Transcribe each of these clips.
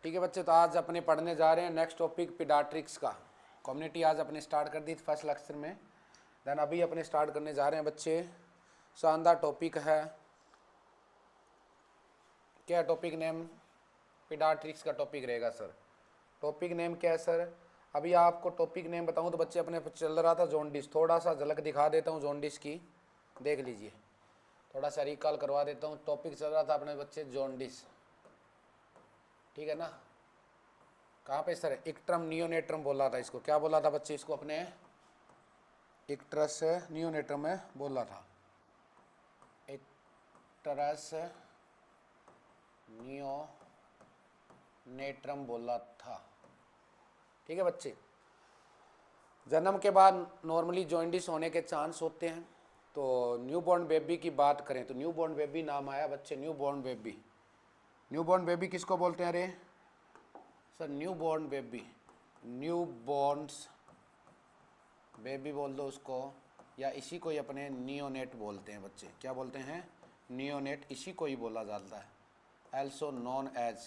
ठीक है बच्चे, तो आज अपने पढ़ने जा रहे हैं नेक्स्ट टॉपिक पीडियाट्रिक्स का। कम्युनिटी आज अपने स्टार्ट कर दी थी फर्स्ट लेक्चर में, देन अभी अपने स्टार्ट करने जा रहे हैं बच्चे। शानदार टॉपिक है। क्या टॉपिक नेम? पीडियाट्रिक्स का टॉपिक रहेगा सर। टॉपिक नेम क्या है सर? अभी आपको टॉपिक नेम बताऊं तो बच्चे अपने चल रहा था जॉन्डिस। थोड़ा सा झलक दिखा देता हूं जॉन्डिस की, देख लीजिए। थोड़ा सा रिकॉल करवा देता हूं। टॉपिक चल रहा था अपने बच्चे जॉन्डिस, ठीक है ना। कहाँ पे सर? इक्ट्रम नियोनेट्रम बोला था इसको। क्या बोला था बच्चे इसको? अपने इक्ट्रस नियोनेट्रम में बोला था। इक्ट्रस नियोनेट्रम बोला था, ठीक है बच्चे। जन्म के बाद नॉर्मली जॉन्डिस होने के चांस होते हैं। तो न्यूबॉर्न बेबी की बात करें तो न्यूबॉर्न बेबी नाम आया बच्चे, न्यूबॉर्न बेबी। न्यूबॉर्न बेबी किसको बोलते हैं? अरे sir newborn baby, newborn's baby बोल दो उसको, या इसी को ही अपने नियोनेट बोलते हैं बच्चे। क्या बोलते हैं? नियोनेट, इसी को ही बोला जाता है, एल्सो नॉन एज,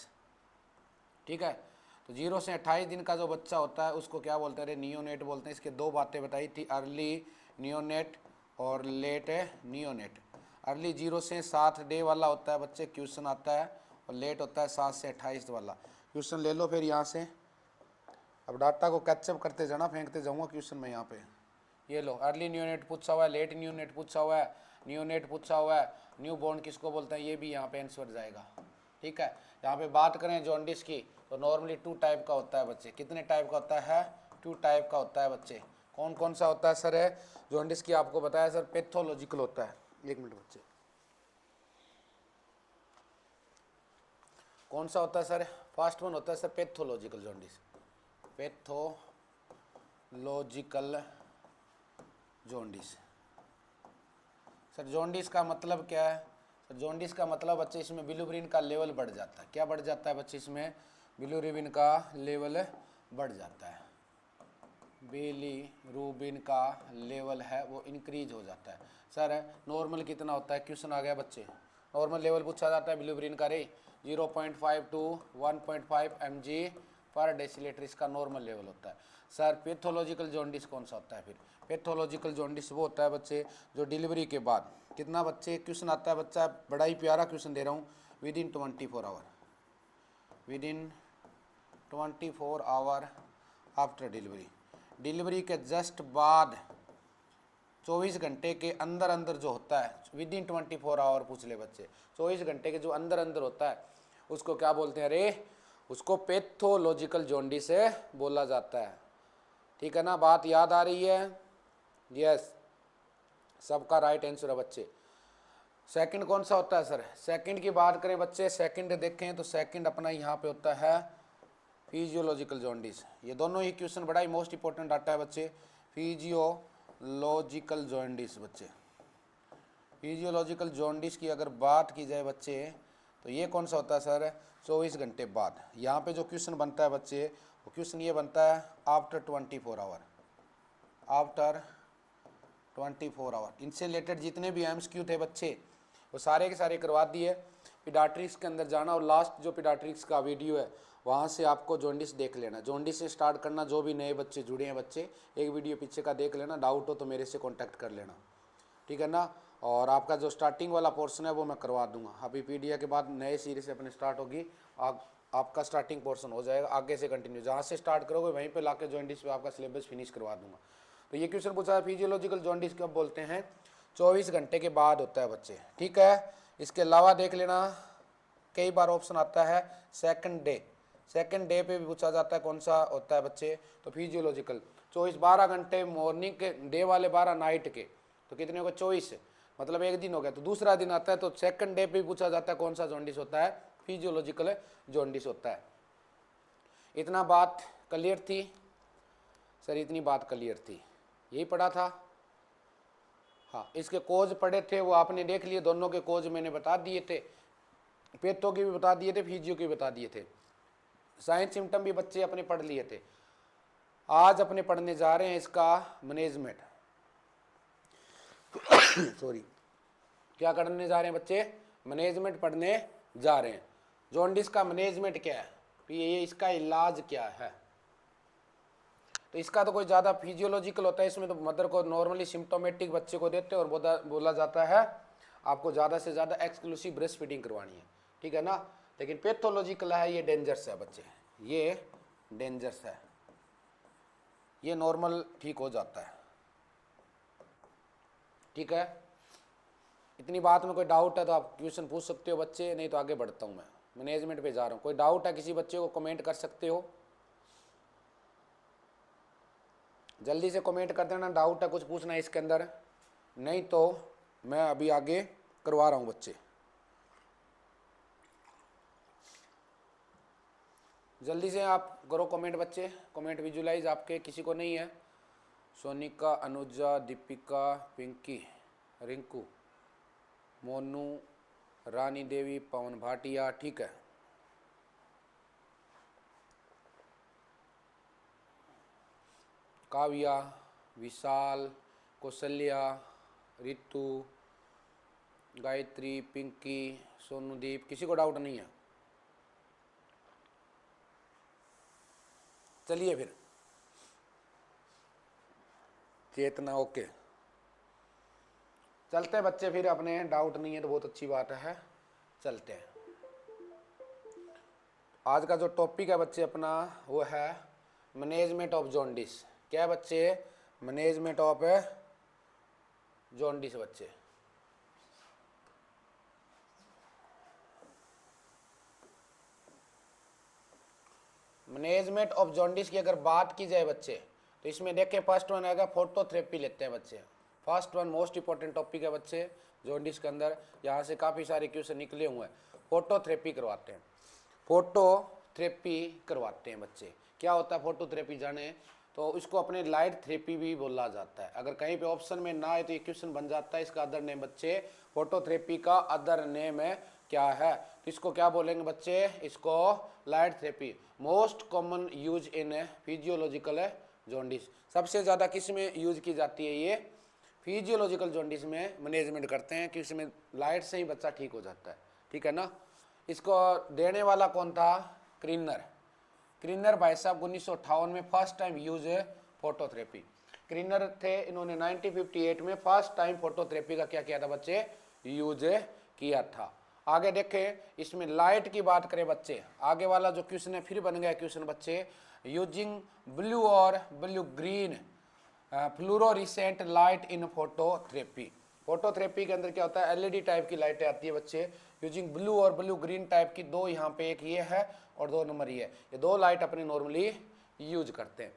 ठीक है। तो 0 से 28 दिन का जो बच्चा होता है उसको क्या बोलते हैं? अरे नियोनेट बोलते हैं। इसके दो बातें बताई थी, अर्ली नियोनेट और लेट नियोनेट। अर्ली 0 से 7 डे वाला होता है बच्चे, क्वेश्चन आता है, और लेट होता है 7 से 28 वाला। क्वेश्चन ले लो फिर यहाँ से। अब डाटा को कैचअप करते जाना, फेंकते जाऊँगा क्वेश्चन में यहाँ पे। ये लो, अर्ली नियोनेट पूछा हुआ है, लेट नियोनेट पूछा हुआ है, नियोनेट पूछा हुआ है, न्यू बॉर्न किसको बोलते हैं, ये भी यहाँ पे आंसर जाएगा, ठीक है। यहाँ पे बात करें जॉन्डिस की तो नॉर्मली 2 टाइप का होता है बच्चे। कितने टाइप का होता है? 2 टाइप का होता है बच्चे। कौन कौन सा होता है सर? है जॉन्डिस की आपको बताया सर, पैथोलॉजिकल होता है। 1 मिनट बच्चे, कौन सा होता है सर? फर्स्ट वन होता है sir pathological jaundice, pathological jaundice. Sir jaundice का मतलब क्या है? सर जॉन्डिस का मतलब बच्चे इसमें बिलिरुबिन का लेवल बढ़ जाता है। क्या बढ़ जाता है बच्चे? इसमें बिलिरुबिन का लेवल बढ़ जाता है। बिलिरुबिन का लेवल है वो इंक्रीज हो जाता है। सर नॉर्मल कितना होता है? क्वेश्चन आ गया बच्चे, नॉर्मल लेवल पूछा जाता है बिलिरुबिन का। रे 0.5 to 1.5 mg पर डेसीलीटर इसका नॉर्मल लेवल होता है। सर पैथोलॉजिकल जॉन्डिस कौन सा होता है फिर? पैथोलॉजिकल जॉन्डिस वो होता है बच्चे जो डिलीवरी के बाद, कितना बच्चे क्वेश्चन आता है बच्चा, बड़ा ही प्यारा क्वेश्चन दे रहा हूँ, within 24 hour, within 24 hour after delivery, delivery के जस्ट बाद 24 घंटे के अंदर अंदर जो होता है, विद इन 24 आवर पूछ ले बच्चे, 24 घंटे के जो अंदर अंदर होता है उसको क्या बोलते हैं? अरे उसको पैथोलॉजिकल जॉन्डिस बोला जाता है, ठीक है ना। बात याद आ रही है? यस, सबका राइट आंसर है बच्चे। सेकंड कौन सा होता है सर? सेकंड की बात करें बच्चे, सेकंड देखें तो सेकंड अपना यहाँ पे होता है फिजियोलॉजिकल जॉन्डिस। ये दोनों ही क्वेश्चन बड़ा ही मोस्ट इंपॉर्टेंट आता है बच्चे, फिजियोलॉजिकल जॉन्डिस बच्चे। फिजियोलॉजिकल जॉन्डिस की अगर बात की जाए बच्चे तो ये कौन सा होता है सर? 24 घंटे बाद। यहाँ पे जो क्वेश्चन बनता है बच्चे वो क्वेश्चन ये बनता है आफ्टर 24 आवर, आफ्टर 24 आवर। इनसे रिलेटेड जितने भी एमसीक्यू थे बच्चे वो सारे के सारे करवा दिए। पीडियाट्रिक्स के अंदर जाना और लास्ट जो पीडियाट्रिक्स का वीडियो है वहाँ से आपको जॉन्डिस देख लेना, जॉन्डिस से स्टार्ट करना। जो भी नए बच्चे जुड़े हैं बच्चे, एक वीडियो पीछे का देख लेना, डाउट हो तो मेरे से कॉन्टैक्ट कर लेना, ठीक है ना। और आपका जो स्टार्टिंग वाला पोर्शन है वो मैं करवा दूंगा। अभी पीडिया के बाद नए सीरीज से अपने स्टार्ट होगी, आपका स्टार्टिंग पोर्शन हो जाएगा, आगे से कंटिन्यू जहाँ से स्टार्ट करोगे वहीं पे लाके जॉन्डिस पे आपका सिलेबस फिनिश करवा दूंगा। तो ये क्वेश्चन पूछा है फिजियोलॉजिकल जॉन्डिस कब बोलते हैं? 24 घंटे के बाद होता है बच्चे, ठीक है। इसके अलावा देख लेना कई बार ऑप्शन आता है सेकंड डे, सेकंड डे पे भी पूछा जाता है कौन सा होता है बच्चे? तो फिजियोलॉजिकल 12 घंटे मॉर्निंग के, डे वाले 12 नाइट के, तो कितने हो गए? 24, मतलब एक दिन हो गया। तो दूसरा दिन आता है तो सेकंड डे पे पूछा जाता है कौन सा जॉन्डिस होता है? फिजियोलॉजिकल जॉन्डिस होता है। इतना बात क्लियर थी सर? इतनी बात क्लियर थी, यही पढ़ा था। हाँ, इसके कोज पढ़े थे वो आपने देख लिए, दोनों के कोज मैंने बता दिए थे, पैथो की भी बता दिए थे, फिजियो की भी बता दिए थे, साइंस सिम्टम भी बच्चे अपने पढ़ लिए थे। आज अपने पढ़ने जा रहे हैं इसका मैनेजमेंट सॉरी, क्या करने जा रहे हैं बच्चे? मैनेजमेंट पढ़ने जा रहे हैं। जॉन्डिस का मैनेजमेंट क्या है? तो ये इसका इलाज क्या है। तो इसका तो कोई ज़्यादा फिजियोलॉजिकल होता है, इसमें तो मदर को नॉर्मली सिम्टोमेटिक बच्चे को देते हैं और बोला जाता है आपको ज़्यादा से ज़्यादा एक्सक्लूसिव ब्रेस्ट फीडिंग करवानी है, ठीक है ना। लेकिन पैथोलॉजिकल है, ये डेंजरस है बच्चे, ये डेंजरस है, ये नॉर्मल ठीक हो जाता है, ठीक है। इतनी बात में कोई डाउट है तो आप क्वेश्चन पूछ सकते हो बच्चे, नहीं तो आगे बढ़ता हूँ मैं मैनेजमेंट पे जा रहा हूँ। कोई डाउट है किसी बच्चे को कमेंट कर सकते हो, जल्दी से कमेंट कर देना, डाउट है कुछ पूछना है इसके अंदर, नहीं तो मैं अभी आगे करवा रहा हूँ बच्चे। जल्दी से आप करो कमेंट बच्चे, कमेंट विजुलाइज आपके, किसी को नहीं है। सोनिका, अनुजा, दीपिका, पिंकी, रिंकू, मोनू, रानी देवी, पवन भाटिया, ठीक है। काव्या, विशाल, कौशल्या, रितु, गायत्री, पिंकी, सोनूदीप, किसी को डाउट नहीं है। चलिए फिर, चेतना, ओके, चलते हैं बच्चे फिर, अपने डाउट नहीं है तो बहुत अच्छी बात है, चलते हैं। आज का जो टॉपिक है बच्चे अपना वो है मैनेजमेंट ऑफ जॉन्डिस। क्या है बच्चे? मैनेजमेंट ऑफ जॉन्डिस बच्चे। मैनेजमेंट ऑफ जॉन्डिस की अगर बात की जाए बच्चे, तो इसमें देखें फर्स्ट वन आएगा फोटोथेरेपी लेते हैं बच्चे। First one most important topic है बच्चे जॉन्डिस के अंदर, यहाँ से काफ़ी सारे क्वेश्चन निकले हुए हैं। फोटोथेरेपी करवाते हैं, फोटोथेरेपी करवाते हैं बच्चे। क्या होता है फोटोथेरेपी जाने, तो इसको अपने लाइट थेरेपी भी बोला जाता है। अगर कहीं पे ऑप्शन में ना आए तो ये क्वेश्चन बन जाता है, इसका अदर नेम बच्चे, फोटोथेरेपी का अदर नेम है क्या है, तो इसको क्या बोलेंगे बच्चे, इसको light therapy. Most common use in physiological jaundice, सबसे ज़्यादा किस में यूज की जाती है, ये फिजियोलॉजिकल जॉन्डिस में मैनेजमेंट करते हैं कि इसमें लाइट से ही बच्चा ठीक हो जाता है, ठीक है ना। इसको देने वाला कौन था? क्रीनर। क्रीनर भाई साहब 1958 में फर्स्ट टाइम यूज है फोटोथेरेपी। क्रीनर थे, इन्होंने 1958 में फर्स्ट टाइम फोटोथेरेपी का क्या किया था बच्चे, यूज किया था। आगे देखें, इसमें लाइट की बात करें बच्चे, आगे वाला जो क्वेश्चन है फिर बन गया क्वेश्चन बच्चे, यूजिंग ब्लू और blue green fluorescent light in phototherapy. Phototherapy के अंदर क्या होता है, एलईडी टाइप की लाइटें आती है बच्चे, यूजिंग ब्लू और ब्लू ग्रीन टाइप की, दो यहाँ पे, एक ये है और दो नंबर ये, ये दो लाइट अपने नॉर्मली यूज करते हैं।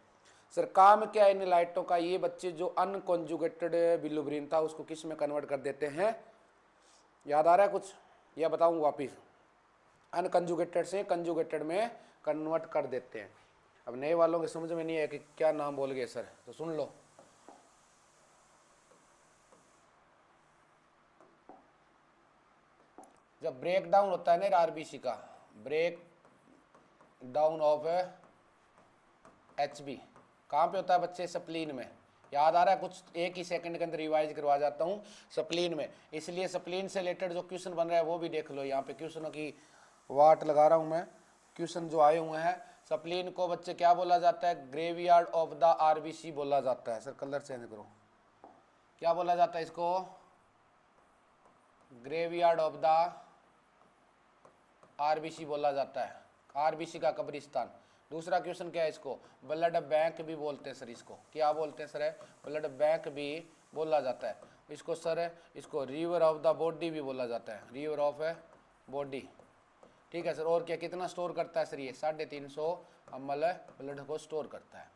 सर काम क्या है इन लाइटों का, ये बच्चे जो अनकॉन्जुगेटेड ब्लू ग्रीन था उसको किस में कन्वर्ट कर देते हैं, याद आ रहा है कुछ, या बताऊँ वापिस, अनकंजुगेटेड से कंजुगेटेड में कन्वर्ट कर देते हैं। अब नए वालों के समझ में नहीं है कि क्या नाम बोल गए सर, तो सुन लो। जब ब्रेक डाउन होता है ना आरबीसी का, ब्रेक डाउन ऑफ एचबी, कहाँ पे होता है बच्चे, स्प्लीन में। याद आ रहा है कुछ, एक ही सेकंड के अंदर रिवाइज करवा जाता हूँ, स्प्लीन में। इसलिए स्प्लीन से रिलेटेड जो क्वेश्चन बन रहा है वो भी देख लो, यहाँ पे क्वेश्चनों की वाट लगा रहा हूँ मैं, क्वेश्चन जो आए हुए हैं। स्प्लीन को बच्चे क्या बोला जाता है, ग्रेवयार्ड ऑफ द आरबीसी बोला जाता है। सर कलर चेंज करो, क्या बोला जाता है इसको, ग्रेवयार्ड ऑफ द आरबीसी बोला जाता है, आरबीसी का कब्रिस्तान। दूसरा क्वेश्चन क्या है, इसको ब्लड बैंक भी बोलते हैं सर, इसको क्या बोलते हैं सर, ब्लड बैंक भी बोला जाता है। इसको सर, इसको रिवर ऑफ द बॉडी भी बोला जाता है, रिवर ऑफ बॉडी, ठीक है सर। और क्या कितना स्टोर करता है सर, ये 350 ml ब्लड को स्टोर करता है।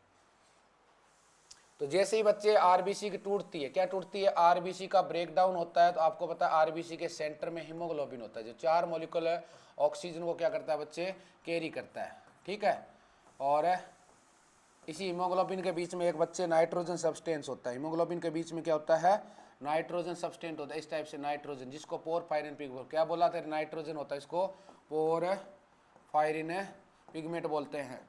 तो जैसे ही बच्चे आरबीसी की टूटती है, क्या टूटती है, आरबीसी का ब्रेकडाउन होता है, तो आपको पता है आरबीसी के सेंटर में हीमोग्लोबिन होता है, जो 4 मॉलिक्यूल है ऑक्सीजन को क्या करता है बच्चे, कैरी करता है, ठीक है। और इसी हीमोग्लोबिन के बीच में एक बच्चे नाइट्रोजन सब्सटेंस होता है, हीमोग्लोबिन के बीच में क्या होता है, नाइट्रोजन सब्सटेंस होता है, इस टाइप से नाइट्रोजन, जिसको पोरफायरिन पिगमेंट, क्या बोला था, नाइट्रोजन होता है, इसको पोरफायरिन पिगमेंट बोलते हैं।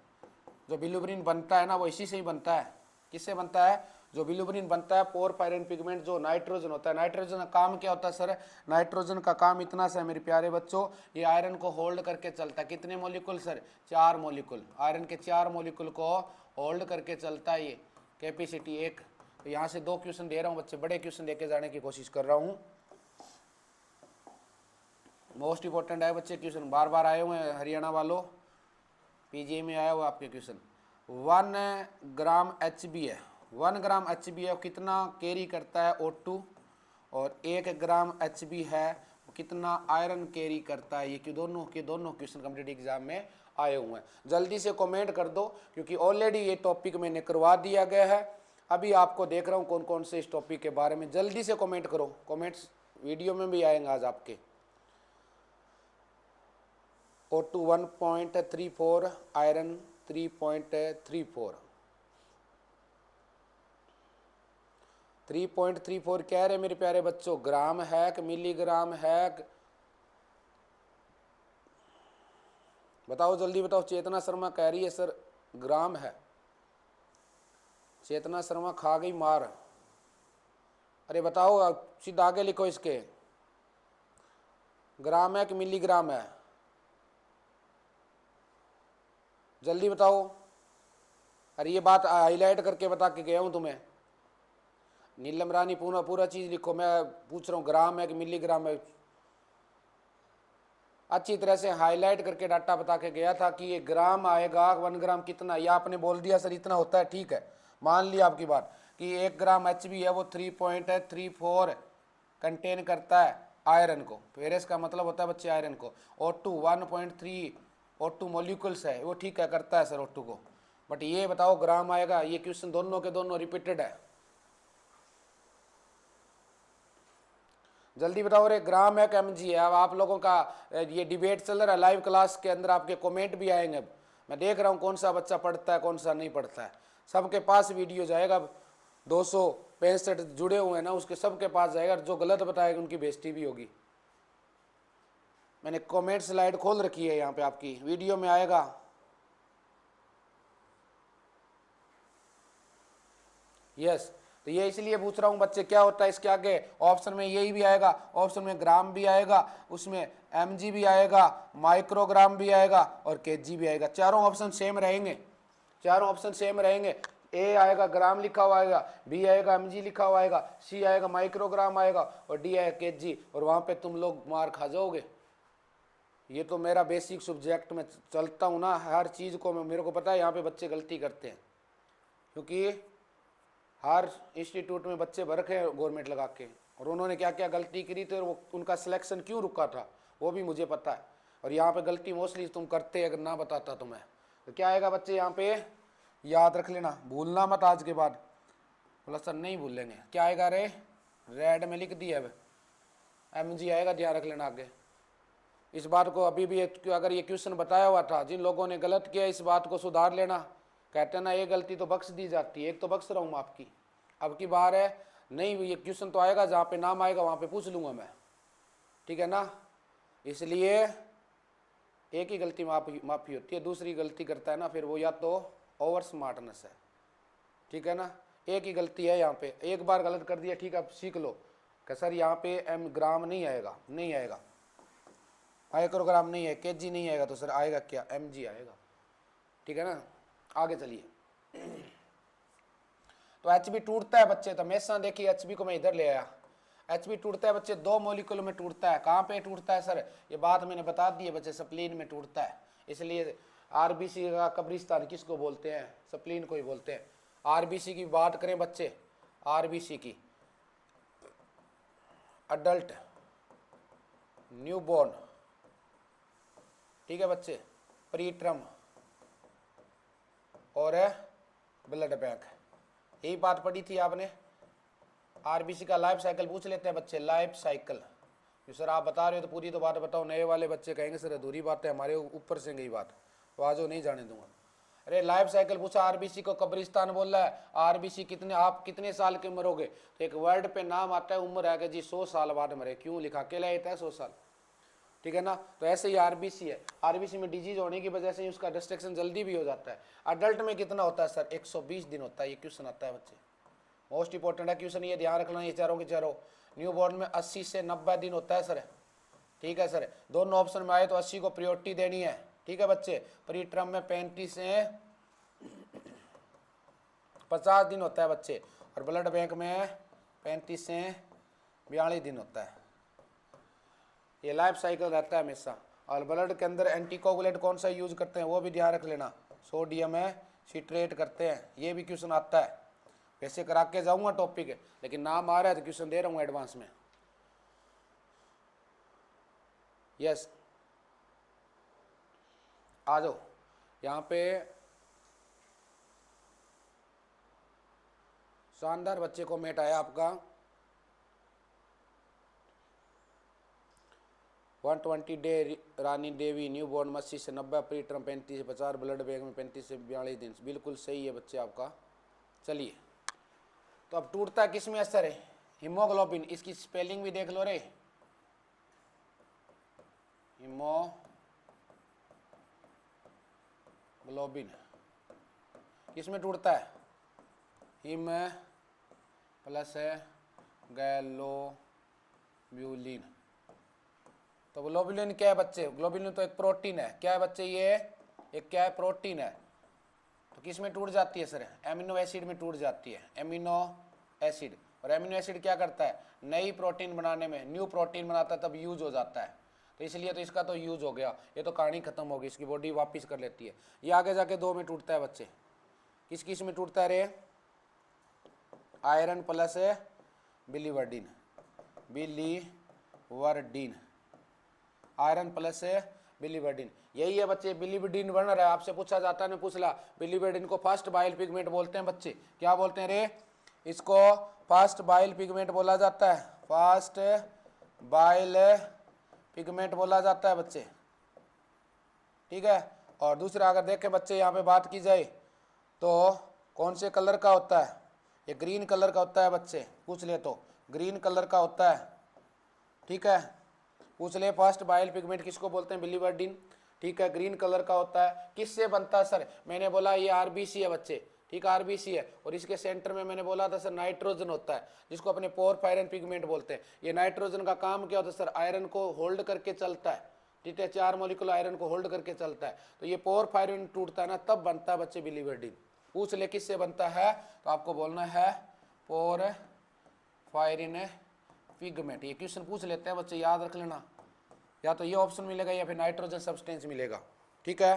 जो बिलिरुबिन बनता है ना वो इसी से ही बनता है, किससे बनता है, जो बिलिरुबिन बनता है पोरफायरिन पिगमेंट जो नाइट्रोजन होता है। नाइट्रोजन का काम क्या होता है सर? नाइट्रोजन का काम इतना सा है मेरे प्यारे बच्चों, ये आयरन को होल्ड करके चलता है। कितने मॉलिक्यूल सर? 4 मॉलिक्यूल। आयरन के 4 मॉलिक्यूल को होल्ड करके चलता है ये, कैपेसिटी 1। तो यहाँ से 2 क्वेश्चन दे रहा हूँ बच्चे, बड़े क्वेश्चन लेके जाने की कोशिश कर रहा हूँ। मोस्ट इंपॉर्टेंट है बच्चे क्वेश्चन, बार बार आए हुए हैं हरियाणा वालों, पीजीआई में आया हुआ आपके क्वेश्चन। 1 ग्राम HB है, 1 ग्राम HB है, कितना कैरी करता है O2, और 1 ग्राम HB है वो कितना आयरन कैरी करता है। ये कि दोनों के दोनों क्वेश्चन कॉम्पिटिटिव एग्जाम में आए हुए हैं। जल्दी से कमेंट कर दो, क्योंकि ऑलरेडी ये टॉपिक मैंने करवा दिया गया है। अभी आपको देख रहा हूँ कौन कौन से इस टॉपिक के बारे में, जल्दी से कमेंट करो, कमेंट्स वीडियो में भी आएंगे आज आपके। O2 1.34, आयरन 3.34, 3.34 कह रहे मेरे प्यारे बच्चों, ग्राम है कि मिलीग्राम है? बताओ जल्दी बताओ। चेतना शर्मा कह रही है सर ग्राम है। चेतना शर्मा खा गई मार। अरे बताओ, सीधा आगे लिखो इसके, ग्राम है कि मिलीग्राम है? जल्दी बताओ। अरे ये बात हाईलाइट करके बता के गया हूं तुम्हें। नीलम रानी पूरा चीज लिखो, मैं पूछ रहा हूँ ग्राम है कि मिलीग्राम है। अच्छी तरह से हाईलाइट करके डाटा बता के गया था कि ये ग्राम आएगा। 1 ग्राम कितना, या आपने बोल दिया सर इतना होता है, ठीक है मान लिया आपकी बात कि 1 ग्राम HB है वो 3.34 कंटेन करता है आयरन को। फिर इसका मतलब होता है बच्चे आयरन को। O2 1.3 O2 मॉलिक्यूल्स है वो, ठीक है करता है सर O2 को। बट ये बताओ ग्राम आएगा? ये क्वेश्चन दोनों के दोनों रिपीटेड है। जल्दी बताओ। रे ग्राम है कि MG है? अब आप लोगों का ये डिबेट चल रहा है लाइव क्लास के अंदर, आपके कमेंट भी आएंगे। मैं देख रहा हूँ कौन सा बच्चा पढ़ता है कौन सा नहीं पढ़ता है। सबके पास वीडियो जाएगा, 265 जुड़े हुए हैं ना, उसके सबके पास जाएगा। जो गलत बताएगा उनकी बेइज्जती भी होगी। मैंने कमेंट स्लाइड खोल रखी है यहाँ पे, आपकी वीडियो में आएगा। यस, तो ये इसलिए पूछ रहा हूँ बच्चे, क्या होता है इसके आगे? ऑप्शन में यही भी आएगा, ऑप्शन में ग्राम भी आएगा, उसमें MG भी आएगा, माइक्रोग्राम भी आएगा और KG भी आएगा। चारों ऑप्शन सेम रहेंगे, चारों ऑप्शन सेम रहेंगे। A आएगा ग्राम लिखा हुआ आएगा, B आएगा MG लिखा हुआ आएगा, C आएगा माइक्रोग्राम आएगा और D आएगा KG, और वहाँ पे तुम लोग मार खा जाओगे। ये तो मेरा बेसिक सब्जेक्ट में चलता हूँ ना, हर चीज़ को मेरे को पता है यहाँ पे बच्चे गलती करते हैं, क्योंकि हर इंस्टीट्यूट में बच्चे भर रखे हैं गवर्नमेंट लगा के, और उन्होंने क्या क्या गलती करी थी और वो उनका सिलेक्शन क्यों रुका था वो भी मुझे पता है। और यहाँ पे गलती मोस्टली तुम करते, अगर ना बताता तो मैं, तो क्या आएगा बच्चे यहाँ पे? याद रख लेना, भूलना मत आज के बाद। बोला सर नहीं भूलेंगे। क्या आएगा? रे रेड में लिख दिया है MG आएगा, ध्यान रख लेना आगे इस बात को। अभी भी अगर ये क्वेश्चन बताया हुआ था, जिन लोगों ने गलत किया इस बात को सुधार लेना। कहते ना ये गलती तो बख्श दी जाती है, एक तो बख्श रहा हूँ आपकी, अब की बार है नहीं। ये क्वेश्चन तो आएगा, जहाँ पे नाम आएगा वहाँ पे पूछ लूँगा मैं, ठीक है ना। इसलिए एक ही गलती माफ़ी होती है, दूसरी गलती करता है ना फिर वो या तो ओवर स्मार्टनेस है, ठीक है ना। एक ही गलती है यहाँ पे, एक बार गलत कर दिया, ठीक है अब सीख लो कि सर यहाँ पे ग्राम नहीं आएगा, नहीं आएगा, माइक्रोग्राम नहीं है, KG नहीं आएगा, तो सर आएगा क्या? MG आएगा, ठीक है ना। आगे चलिए। तो HB टूटता है बच्चे, तो हमेशा देखिए HB को मैं इधर ले आया। HB टूटता है बच्चे 2 मॉलिक्यूल में टूटता है। कहाँ पे टूटता है सर? ये बात मैंने बता दी है बच्चे, स्प्लीन में टूटता है। इसलिए RBC का कब्रिस्तान किसको बोलते हैं? स्प्लीन को ही बोलते हैं। RBC की बात करें बच्चे, RBC की, अडल्ट न्यूबॉर्न, ठीक है बच्चे, प्रीटर्म और ब्लड बैंक, यही बात पढ़ी थी आपने। RBC का लाइफ साइकिल पूछ लेते हैं बच्चे, लाइफ साइकिल। सर आप बता रहे हो तो पूरी तो बात बताओ, नए वाले बच्चे कहेंगे सर अधूरी बात है, हमारे ऊपर से गई बात, तो आज वो नहीं जाने दूंगा। अरे लाइफ साइकिल पूछा, RBC को कब्रिस्तान बोल रहा है। RBC कितने, आप कितने साल के मरोगे? तो एक वर्ड पे नाम आता है, उम्र है कि जी 100 साल बाद मरे, क्यों लिखा के लाता है 100 साल, ठीक है ना। तो ऐसे ही RBC है, RBC में डिजीज होने की वजह से उसका डिस्ट्रक्शन जल्दी भी हो जाता है। अडल्ट में कितना होता है सर? 120 दिन होता है। ये क्वेश्चन आता है बच्चे, मोस्ट इंपॉर्टेंट है क्वेश्चन, ये ध्यान रखना, ये चारों के चारों। न्यू बॉर्न में 80 से 90 दिन होता है सर, ठीक है सर। दोनों ऑप्शन में आए तो 80 को प्रायोरिटी देनी है, ठीक है बच्चे। प्री टर्म में 35 से 50 दिन होता है बच्चे, और ब्लड बैंक में 35 से 42 दिन होता है। ये लाइफ साइकिल रहता है हमेशा। और ब्लड के अंदर एंटीकोगुलेंट कौन सा यूज करते हैं वो भी ध्यान रख लेना, सोडियम है सिट्रेट करते हैं, ये भी क्वेश्चन आता है। वैसे करा के जाऊंगा टॉपिक, लेकिन नाम आ रहा है तो क्वेश्चन दे रहा हूँ एडवांस में। यस, आ जाओ यहाँ पे। शानदार बच्चे को मेट आया आपका 120 day Rani Devi, new born 80 से 90, प्री टर्म 35 से 50, ब्लड बैंक में 35 से 42 दिन। बिल्कुल सही है बच्चे आपका। चलिए, तो अब टूटता किस में असर है? हीमोग्लोबिन, इसकी स्पेलिंग भी देख लो रे, हीमोग्लोबिन किस में टूटता है? Heme plus globulin. तो ग्लोबुलिन क्या है बच्चे? ग्लोबुलिन तो एक प्रोटीन है। क्या है बच्चे ये? एक क्या है? प्रोटीन है। तो किस में टूट जाती है सर? एमिनो एसिड में टूट जाती है, एमिनो एसिड। और एमिनो एसिड क्या करता है? नई प्रोटीन बनाने में, न्यू प्रोटीन बनाता है तब यूज हो जाता है। तो इसलिए तो इसका तो यूज हो गया, ये तो कहानी खत्म होगी, इसकी बॉडी वापिस कर लेती है। ये आगे जाके 2 में टूटता है बच्चे। किस किस में टूटता है रे? Iron plus biliverdin, biliverdin, iron plus biliverdin, यही है बच्चे। बिलीवर्डिन बन रहा है, आपसे पूछा जाता है ना, पूछ ला। बिलीवर्डिन को फर्स्ट बाइल पिगमेंट बोलते हैं बच्चे। क्या बोलते हैं रे? इसको फर्स्ट बाइल पिगमेंट बोला जाता है, फर्स्ट बाइल पिगमेंट बोला जाता है बच्चे, ठीक है। और दूसरा अगर देखें बच्चे, यहाँ पे बात की जाए तो कौन से कलर का होता है? ये ग्रीन कलर का होता है बच्चे, पूछ ले तो ग्रीन कलर का होता है, ठीक है। पूछ ले फर्स्ट बाइल पिगमेंट किसको बोलते हैं? बिलीवर्डिन, ठीक है। ग्रीन कलर का होता है। किससे बनता है सर? मैंने बोला ये आरबीसी है बच्चे, ठीक है, आरबीसी है। और इसके सेंटर में मैंने बोला था सर नाइट्रोजन होता है, जिसको अपने पोरफायरिन पिगमेंट बोलते हैं। ये नाइट्रोजन का काम क्या होता है सर? आयरन को होल्ड करके चलता है, ठीक है। 4 मॉलिक्यूल आयरन को होल्ड करके चलता है। तो ये पोरफायरिन टूटता है ना, तब बनता है बच्चे बिलीवर्डिन। पूछ ले किससे बनता है, तो आपको बोलना है पोरफायरिन पिगमेंट। ये क्वेश्चन पूछ लेते हैं बच्चे, याद रख लेना। या तो ये ऑप्शन मिलेगा या फिर नाइट्रोजन सब्सटेंस मिलेगा, ठीक है।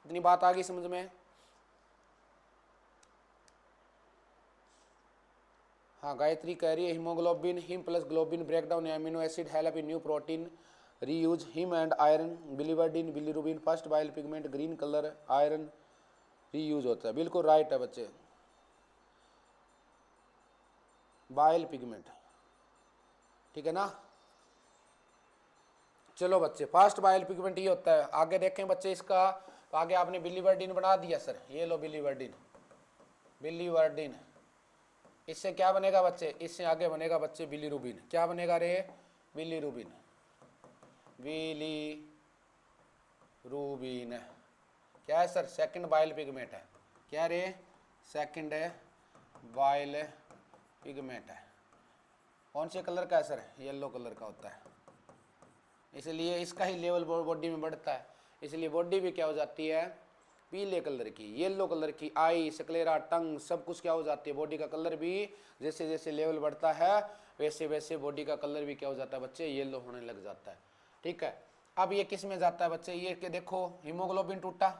इतनी बात आ गई समझ में? हाँ, गायत्री कह रही है haemoglobin, him plus globin breakdown amino acid help in new protein reuse, him and iron, biliverdin, bilirubin, first bile pigment, green colour, iron reuse होता है। बिल्कुल राइट है बच्चे, बाइल पिगमेंट, ठीक है ना। चलो बच्चे, फास्ट बाइल पिगमेंट ये होता है। आगे देखें बच्चे इसका, तो आगे आपने बिलीवर्डिन बना दिया सर, ये लो बिलीवर्डिन, बिलीवर्डिन। इससे क्या बनेगा बच्चे? इससे आगे बनेगा बच्चे बिलीरुबिन। क्या बनेगा रे? बिलीरुबिन, बिलीरुबिन क्या है सर? सेकंड बाइल पिगमेंट है। क्या रे? सेकंड बाइल पिगमेंट है। कौन से कलर का है सर? येलो कलर का होता है, इसलिए इसका ही लेवल बॉडी में बढ़ता है। इसलिए बॉडी भी क्या हो जाती है? पीले कलर की, येलो कलर की। आई, स्क्लेरा, टंग, सब कुछ क्या हो जाती है? बॉडी का कलर भी जैसे जैसे लेवल बढ़ता है वैसे वैसे बॉडी का कलर भी क्या हो जाता है बच्चे? येलो होने लग जाता है, ठीक है। अब ये किस में जाता है बच्चे? ये के देखो, हीमोग्लोबिन टूटा,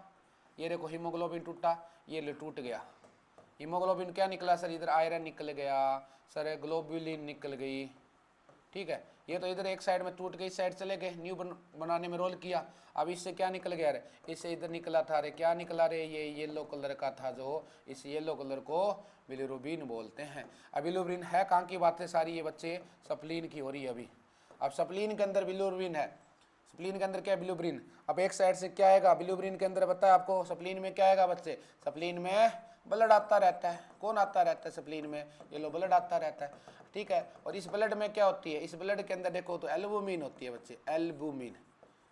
ये देखो हीमोग्लोबिन टूटा, ये ले टूट गया। हीमोग्लोबिन क्या निकला सर? इधर आयरन निकल गया सर, ग्लोबुलिन निकल गई, ठीक है। ये तो इधर एक साइड में टूट के इस साइड चले गए, न्यू बनाने में रोल किया। अब इससे क्या निकल गया रे? इससे इधर निकला था रे, क्या निकला रे? ये येलो कलर का था, जो इस येलो कलर को बिलीरुबिन बोलते हैं। अब बिलीरुबिन है कहाँ की बातें सारी ये बच्चे? सप्लीन की हो रही है अभी। अब सप्लीन के अंदर बिलीरुबिन है, सप्लीन के अंदर क्या है? बिलीरुबिन। अब एक साइड से क्या आएगा बिलीरुबिन के अंदर? बताया आपको, सप्लीन में क्या आएगा बच्चे? सप्लीन में ब्लड आता रहता है। कौन आता रहता है सप्लीन में? ये लो ब्लड आता रहता है, ठीक है। और इस ब्लड में क्या होती है? इस ब्लड के अंदर देखो तो एल्बुमिन होती है बच्चे, एल्बुमिन,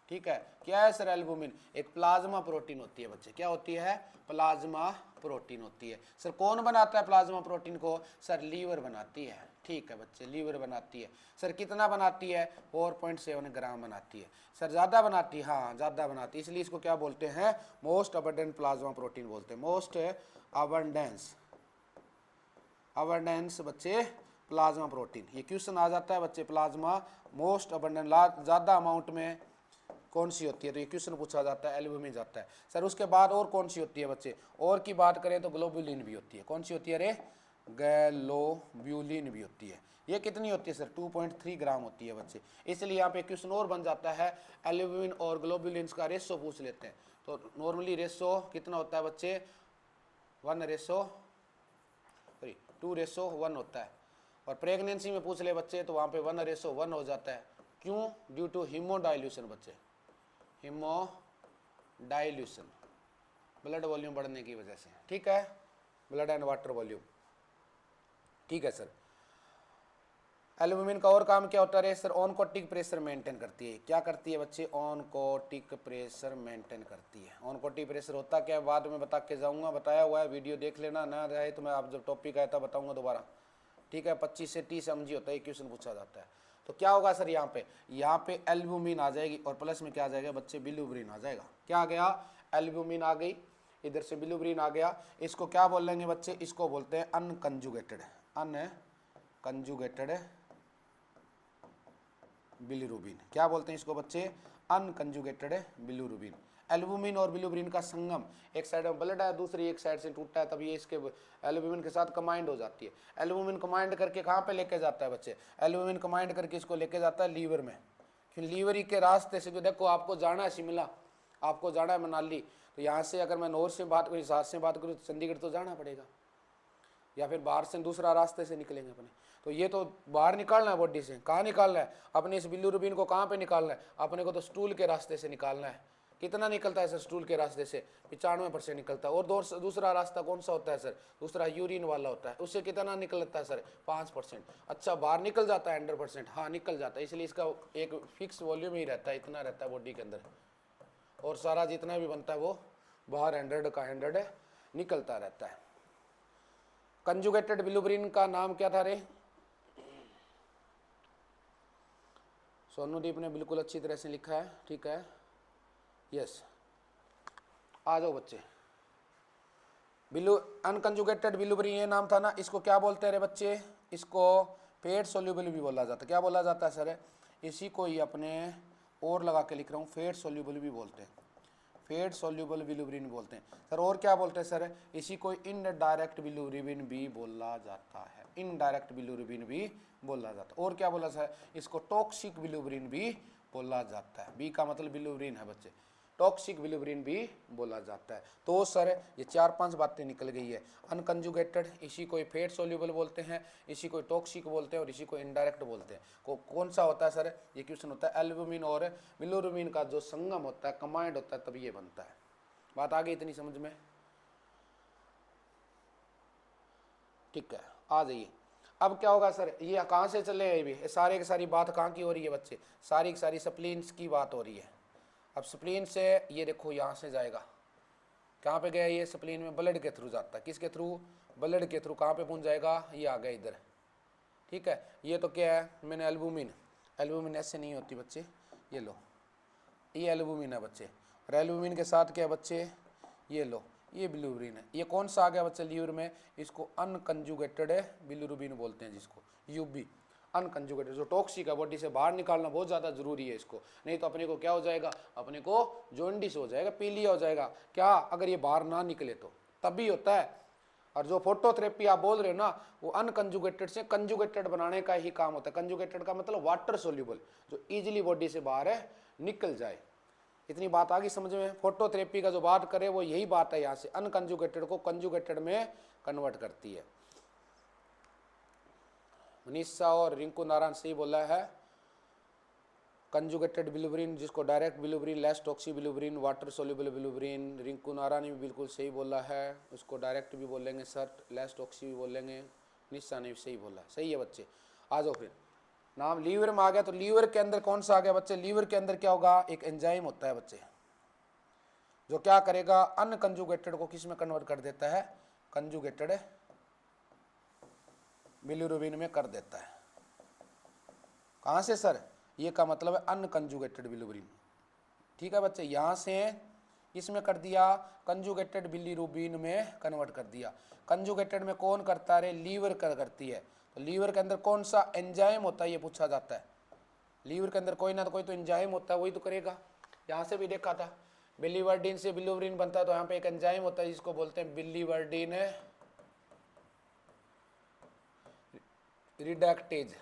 ठीक है, क्या है सर एल्बुमिन? एक प्लाज्मा प्रोटीन होती है बच्चे। क्या होती है? प्लाज्मा प्रोटीन होती है। सर कौन बनाता है प्लाज्मा प्रोटीन को? सर लीवर बनाती है। ठीक है बच्चे, लीवर बनाती है। सर कितना बनाती है? 4.7 ग्राम बनाती है। सर ज़्यादा बनाती है? हाँ ज़्यादा बनाती है, इसलिए इसको क्या बोलते हैं? मोस्ट अबंडेंट प्लाज्मा प्रोटीन बोलते हैं। मोस्ट अबंडेंस बच्चे प्लाज्मा प्रोटीन। ये क्वेश्चन आ जाता है बच्चे, प्लाज्मा मोस्ट अबंडेंट ज़्यादा अमाउंट में कौन सी होती है? तो ये क्वेश्चन पूछा जाता है, एल्बुमिन जाता है। सर उसके बाद और कौन सी होती है बच्चे? और की बात करें तो ग्लोबुलिन भी होती है। कौन सी होती है? अरे ग्लोब्यूलिन भी होती है। ये कितनी होती है सर? 2.3 ग्राम होती है बच्चे। इसलिए यहाँ पे क्वेश्चन और बन जाता है, एल्बुमिन और ग्लोबुलिन का रेशो पूछ लेते हैं। तो नॉर्मली रेशो कितना होता है बच्चे? 2:1 होता है। और प्रेगनेंसी में पूछ ले बच्चे तो वहाँ पे 1:1 हो जाता है। क्यों? ड्यू टू हीमोडाइल्यूशन बच्चे, हीमोडाइल्यूशन, ब्लड वॉल्यूम बढ़ने की वजह से। ठीक है, ब्लड एंड वाटर वॉल्यूम। ठीक है सर। एल्बुमिन का और काम क्या होता है सर? ऑनकोटिक प्रेशर मेंटेन करती है। क्या करती है बच्चे? ऑनकोटिक प्रेशर मेंटेन करती है। ऑनकोटिक प्रेशर होता क्या है बाद में बता के जाऊंगा, बताया हुआ है, वीडियो देख लेना, ना रहे तो मैं आप जब टॉपिक आया था बताऊंगा दोबारा। ठीक है, 25 से 30 mg होता है, क्वेश्चन पूछा जाता है। तो क्या होगा सर? यहाँ पे एल्बुमिन आ जाएगी और प्लस में क्या आ जाएगा बच्चे? बिलुब्रिन आ जाएगा। क्या आ गया? एल्बुमिन आ गई, इधर से बिलुब्रिन आ गया। इसको क्या बोल लेंगे बच्चे? इसको बोलते हैं अनकंजुगेटेड बिलिरुबिन। क्या बोलते हैं इसको बच्चे? Unconjugated bilirubin. एल्बुमिन और बिलिरुबिन का संगम, एक साइड में ब्लड है, दूसरी एक साइड से टूटता है, तब ये इसके एल्बुमिन के साथ कंबाइंड हो जाती है। एल्बुमिन कंबाइंड करके कहाँ पे लेके जाता है बच्चे? एल्बुमिन कंबाइंड करके इसको लेके जाता है लीवर में। फिर लीवर ही के रास्ते से, देखो आपको जाना है शिमला, आपको जाना है मनाली, तो यहाँ से अगर मैं नॉर्थ से बात करूँ, साउथ से बात करूँ, तो चंडीगढ़ तो जाना पड़ेगा, या फिर बाहर से दूसरा रास्ते से निकलेंगे अपने। तो ये तो बाहर निकालना है बॉडी से। कहाँ निकालना है? अपने इस बिलिरुबिन को कहाँ पे निकालना है? अपने को तो स्टूल के रास्ते से निकालना है। कितना निकलता है सर स्टूल के रास्ते से? 95% निकलता है। और दूसरा रास्ता कौन सा होता है सर? दूसरा यूरिन वाला होता है, उससे कितना निकलता है सर? 5%। अच्छा, बाहर निकल जाता है 100%? हाँ निकल जाता है, इसलिए इसका एक फिक्स वॉल्यूम ही रहता है, इतना रहता है बॉडी के अंदर, और सारा जितना भी बनता है वो बाहर 100 का 100 निकलता रहता है। कंजुगेटेड बिलिरुबिन का नाम क्या था रे? सोनूदीप ने बिल्कुल अच्छी तरह से लिखा है। ठीक है, यस, आ जाओ बच्चे। अनकंजुगेटेड बिलिरुबिन ये नाम था ना, इसको क्या बोलते हैं रे बच्चे? इसको फेट सोल्यूबल भी बोला जाता है। क्या बोला जाता है सर? इसी को ही अपने और लगा के लिख रहा हूँ, फेट सोल्यूबल भी बोलते हैं, फेट सोल्यूबल बिलिरुबिन बोलते हैं सर। और क्या बोलते हैं सर? इसी को इनडायरेक्ट बिलिरुबिन भी बोला जाता है, इनडायरेक्ट बिलिरुबिन भी बोला जाता है। और क्या बोला सर? इसको टॉक्सिक बिलिरुबिन भी बोला जाता है। बी का मतलब बिलिरुबिन है बच्चे, टॉक्सिक बिलिरुबिन भी बोला जाता है। तो सर ये 4-5 बातें निकल गई है। अनकंजुगेटेड, इसी को फेट सोल्यूबल बोलते हैं, इसी को टॉक्सिक बोलते हैं, और इसी को इनडायरेक्ट बोलते हैं। कौन सा होता है सर? ये क्वेश्चन होता है एल्बुमिन और बिलिरुबिन का जो संगम होता है, कंबाइंड होता है, तब ये बनता है। बात आ गई इतनी समझ में? ठीक है, आ जाइए। अब क्या होगा सर? ये कहाँ से चले हैं? ये सारे की सारी बात कहाँ की हो रही है बच्चे? सारी की सारी स्प्लीन्स की बात हो रही है। अब स्प्लीन से ये देखो यहाँ से जाएगा, कहाँ पे गया ये? स्प्लीन में ब्लड के थ्रू जाता है। किसके थ्रू? ब्लड के थ्रू। कहाँ पे पहुँच जाएगा? ये आ गया इधर। ठीक है, ये तो क्या है? मैंने एल्बुमिन, एल्बुमिन ऐसे नहीं होती बच्चे, ये लो, ये एल्बुमिन है बच्चे। और एल्बुमिन के साथ क्या है बच्चे? ये लो, ये बिलिरुबिन है। ये कौन सा आ गया बच्चे लीवर में? इसको अनकंजुगेटेड बिलिरुबिन बोलते हैं, जिसको यूबी, अनकंजुगेटेड, जो टॉक्सिक है, बॉडी से बाहर निकालना बहुत ज़्यादा जरूरी है इसको, नहीं तो अपने को क्या हो जाएगा? अपने को जॉन्डिस हो जाएगा, पीलिया हो जाएगा। क्या अगर ये बाहर ना निकले तो? तब भी होता है। और जो फोटोथेरेपी आप बोल रहे हो ना, वो अनकंजुगेटेड से कंजुगेटेड बनाने का ही काम होता है। कंजुगेटेड का मतलब वाटर सोल्यूबल, जो इजीली बॉडी से बाहर है निकल जाए। इतनी बात आ गई समझ में? फोटोथेरेपी का जो बात करे वो यही बात है, यहाँ से अनकंजुगेटेड को कंजुगेटेड में कन्वर्ट करती है। मनीषा और रिंकू नारायण सही बोला है। कंजुगेटेड बिलिरुबिन, जिसको direct bilirubin, less toxic bilirubin, water soluble bilirubin. Rinku Narayan ने भी बिल्कुल सही बोला है, उसको डायरेक्ट भी बोलेंगे सर, लेस टॉक्सिक भी बोलेंगे। निशा ने भी सही बोला, सही है बच्चे। आ जाओ फिर नाम लीवर में आ गया, तो लीवर के अंदर कौन सा आ गया बच्चे, लीवर के अंदर क्या होगा, एक एंजाइम होता है बच्चे, जो क्या करेगा, अनकंजुगेटेड को किस में कन्वर्ट कर देता है, कंजुगेटेड बिलिरुबिन में कर देता है। कहाँ से सर, ये का मतलब है अनकंजुगेटेड बिलिरुबिन। ठीक है बच्चे, यहाँ से इसमें कर दिया, कंजुगेटेड बिलिरुबिन में कन्वर्ट कर दिया। कंजुगेटेड में कौन करता है, लीवर करती है। तो लीवर के अंदर कौन सा एंजाइम होता है, ये पूछा जाता है। लीवर के अंदर कोई ना तो कोई तो एंजाइम होता है, वही तो करेगा। यहाँ से भी देखा था, बिलीवर्डिन से बिलिरुबिन बनता है, तो यहाँ पे एक एंजाइम होता है जिसको बोलते हैं बिलीवर्डिन रिडक्टेज।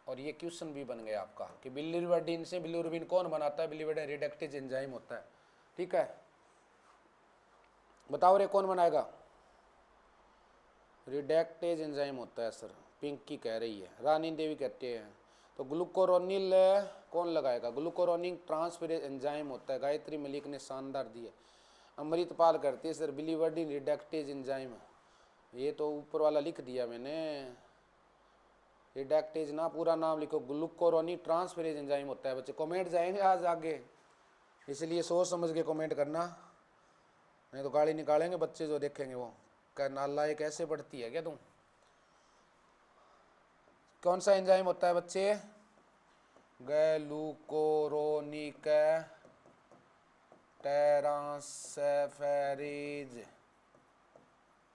और ये क्वेश्चन भी बन गया आपका कि बिलीवर्डिन से बिलिरुबिन कौन बनाता है, बिलीवर्डिन रिडक्टेज एंजाइम होता है। ठीक है, बताओ रे कौन बनाएगा, रिडक्टेज एंजाइम होता है सर, पिंकी कह रही है, रानी देवी कहते हैं। तो ग्लूकोरोनिल कौन लगाएगा, ग्लूकोरोनिक ट्रांसफेरेज एंजाइम होता है, गायत्री मलिक ने शानदार दी है। अमृतपाल करती है सर बिलीवर्डिन रिडक्टेज एंजाइम, ये तो ऊपर वाला लिख दिया मैंने, रिडक्टेज ना पूरा नाम लिखो, ग्लूकोरोनिक ट्रांसफेरेज एंजाइम होता है बच्चे। कमेंट जाएंगे आज आगे, इसलिए सोच समझ के कमेंट करना, नहीं तो गाली निकालेंगे बच्चे जो देखेंगे वो, क्या नाला ये कैसे पढ़ती है क्या तुम। कौन सा एंजाइम होता है बच्चे, ग्लूकोरोनिक ट्रांसफेरेज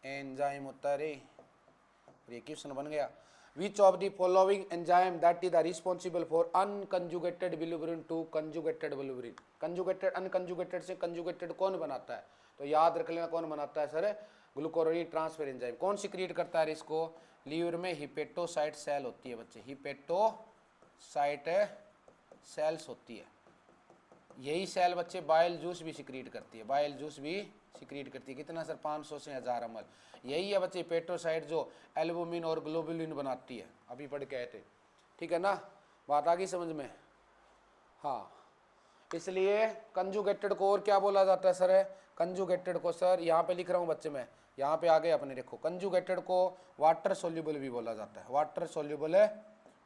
एंजाइम होता है रे। ये क्वेश्चन बन गया, which of the following enzyme that is the responsible for unconjugated bilirubin to conjugated bilirubin. Conjugated unconjugated से कंजुगेटेड कौन बनाता है, तो याद रख लेना कौन बनाता है सर, ग्लूकोरोनिक ट्रांसफर एंजाइम। कौन सिक्रीट करता है इसको, लीवर में हिपेटोसाइट सेल होती है बच्चे, हिपेटोसाइट सेल्स होती है, यही सेल बच्चे बाइल जूस भी सिक्रीट करती है, बाइल जूस भी सिक्रीट करती है। कितना सर, 500 से 1000 ml। यही है बच्चे हिपेटोसाइट जो एल्बुमिन और ग्लोबुलिन बनाती है, अभी पढ़ के आए थे। ठीक है ना, बात आ गई समझ में। हाँ, इसलिए कंजुगेटेड को और क्या बोला जाता है सर, कंजुगेटेड को सर यहाँ पे लिख रहा हूँ बच्चे, मैं यहाँ पे आगे अपने देखो, कंजुगेटेड को वाटर सोल्यूबल भी बोला जाता है, वाटर सोल्यूबल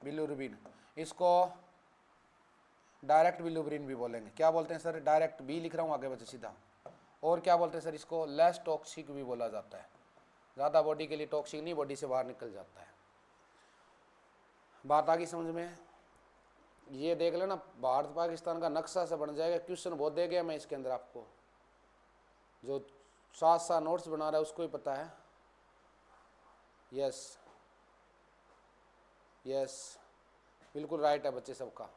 बिलिरुबिन। इसको डायरेक्ट बिलिरुबिन भी बोलेंगे, क्या बोलते हैं सर, डायरेक्ट भी लिख रहा हूँ आगे बच्चे सीधा। और क्या बोलते हैं सर, इसको लेस टॉक्सिक भी बोला जाता है, ज़्यादा बॉडी के लिए टॉक्सिक नहीं, बॉडी से बाहर निकल जाता है। बात आ गई समझ में। ये देख लेना, भारत पाकिस्तान का नक्शा से बन जाएगा, क्वेश्चन बहुत दे गया मैं इसके अंदर आपको, जो साथ साथ नोट्स बना रहा है उसको ही पता है। यस यस, बिल्कुल राइट है बच्चे सबका।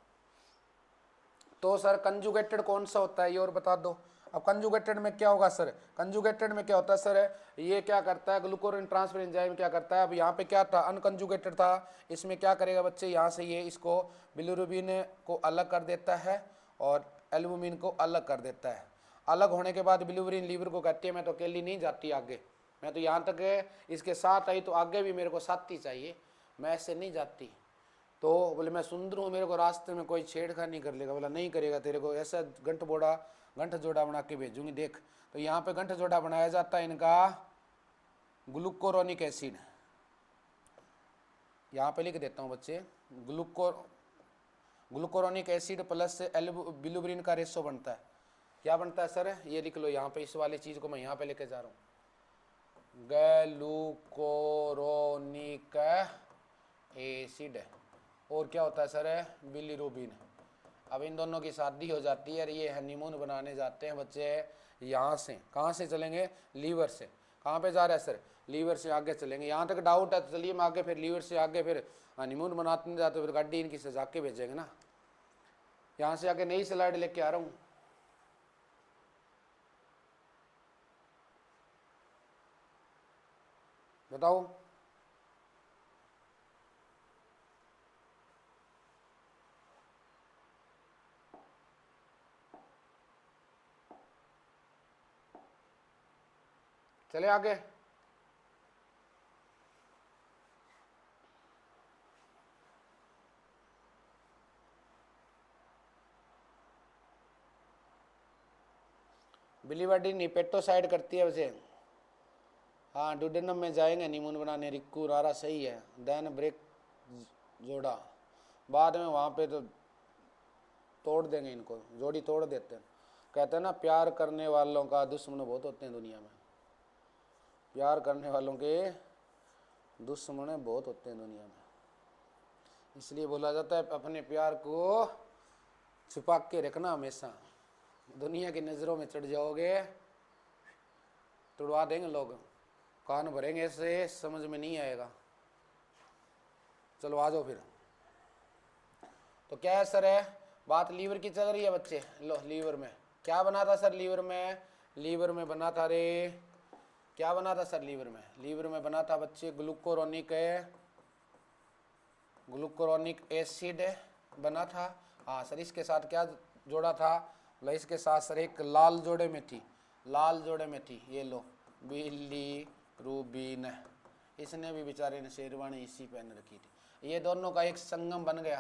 तो सर कंजुगेटेड कौन सा होता है ये और बता दो। अब कंजुगेटेड में क्या होगा सर, कंजुगेटेड में क्या होता है सर, ये क्या करता है, ग्लूकोरोनिक ट्रांसफर एंजाइम क्या करता है। अब यहाँ पे क्या था, अनकंजुगेटेड था, इसमें क्या करेगा बच्चे, यहाँ से ये इसको बिलिरुबिन को अलग कर देता है और एल्बुमिन को अलग कर देता है। अलग होने के बाद बिलिरुबिन लीवर को कहती है मैं तो अकेली नहीं जाती आगे, मैं तो यहाँ तक इसके साथ आई तो आगे भी मेरे को साथी चाहिए, मैं ऐसे नहीं जाती। तो बोले मैं सुंदर हूँ, मेरे को रास्ते में कोई छेड़खानी नहीं कर लेगा। बोला नहीं करेगा, तेरे को ऐसा गंठ जोड़ा बना के भेजूंगी देख। तो यहाँ पे गंठ जोड़ा बनाया जाता है इनका ग्लूकोरोनिक एसिड, यहाँ पे लिख देता हूँ बच्चे, ग्लूकोरोनिक एसिड प्लस बिलिरुबिन का रेशो बनता है। क्या बनता है सर, ये लिख लो यहाँ पे, इस वाली चीज़ को मैं यहाँ पे लेके जा रहा हूँ, ग्लूकोरोनिक एसिड और क्या होता है सर, बिलिरुबिन। अब इन दोनों की शादी हो जाती है और ये हनीमून बनाने जाते हैं बच्चे, यहाँ से कहाँ से चलेंगे, लीवर से। कहाँ पे जा रहा है सर, लीवर से आगे चलेंगे। यहाँ तक डाउट है तो चलिए मैं आगे फिर लीवर से आगे फिर हनीमून बनाते जाते, फिर गाड़ी इनकी सजा के भेजेंगे ना। यहाँ से आगे नई स्लाइड लेके आ रहा हूँ, बताओ। चले आगे, बिलिवर्डिन हिपेटोसाइड करती है वैसे। हाँ, डुडेनम में जाएंगे हनीमून बनाने, रिक्कू रारा सही है। देन ब्रेक जोड़ा, बाद में वहाँ पे तो तोड़ देंगे इनको, जोड़ी तोड़ देते हैं। कहते हैं ना प्यार करने वालों का दुश्मन बहुत होते हैं दुनिया में, प्यार करने वालों के दुश्मन बहुत होते हैं दुनिया में। इसलिए बोला जाता है अपने प्यार को छुपा के रखना हमेशा, दुनिया की नज़रों में चढ़ जाओगे तुड़वा देंगे लोग, कान भरेंगे ऐसे समझ में नहीं आएगा। चलो आ जाओ फिर। तो क्या है सर, है बात लीवर की चल रही है बच्चे। लो लीवर में क्या बना था सर, लीवर में बना था रे, क्या बना था सर लीवर में बना था बच्चे ग्लूकोरोनिक एसिड बना था। हाँ सर, इसके साथ क्या जोड़ा था, मतलब इसके साथ सर एक लाल जोड़े में थी, ये लो बिलीरुबिन, इसने भी बेचारे ने शेरवानी इसी पहन रखी थी। ये दोनों का एक संगम बन गया,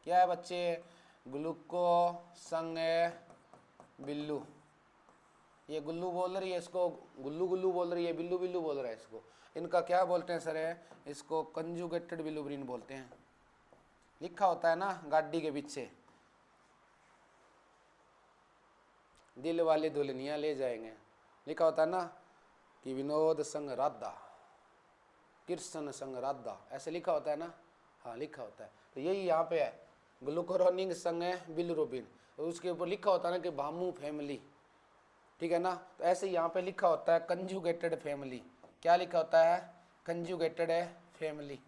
क्या है बच्चे, ग्लूको संग बिल्लू। ये गुल्लू बोल रही है इसको, गुल्लू बोल रही है, बिल्लू बोल रहा है इसको। इनका क्या बोलते हैं सर, है इसको कंजुगेटेड बिलिरुबिन बोलते हैं। लिखा होता है ना गाड़ी के पीछे, दिल वाली दुल्हनियां ले जाएंगे, लिखा होता है ना कि विनोद संग राधा, कृष्ण संग राधा, ऐसे लिखा होता है ना। हाँ लिखा होता है, तो यही यहाँ पे है ग्लूकोरोनिक संग बिलिरुबिन, तो उसके ऊपर लिखा होता है ना कि भामू फैमिली, ठीक है ना। तो ऐसे यहाँ पे लिखा होता है कंजुगेटेड फैमिली, क्या लिखा होता है, कंजुगेटेड फैमिली,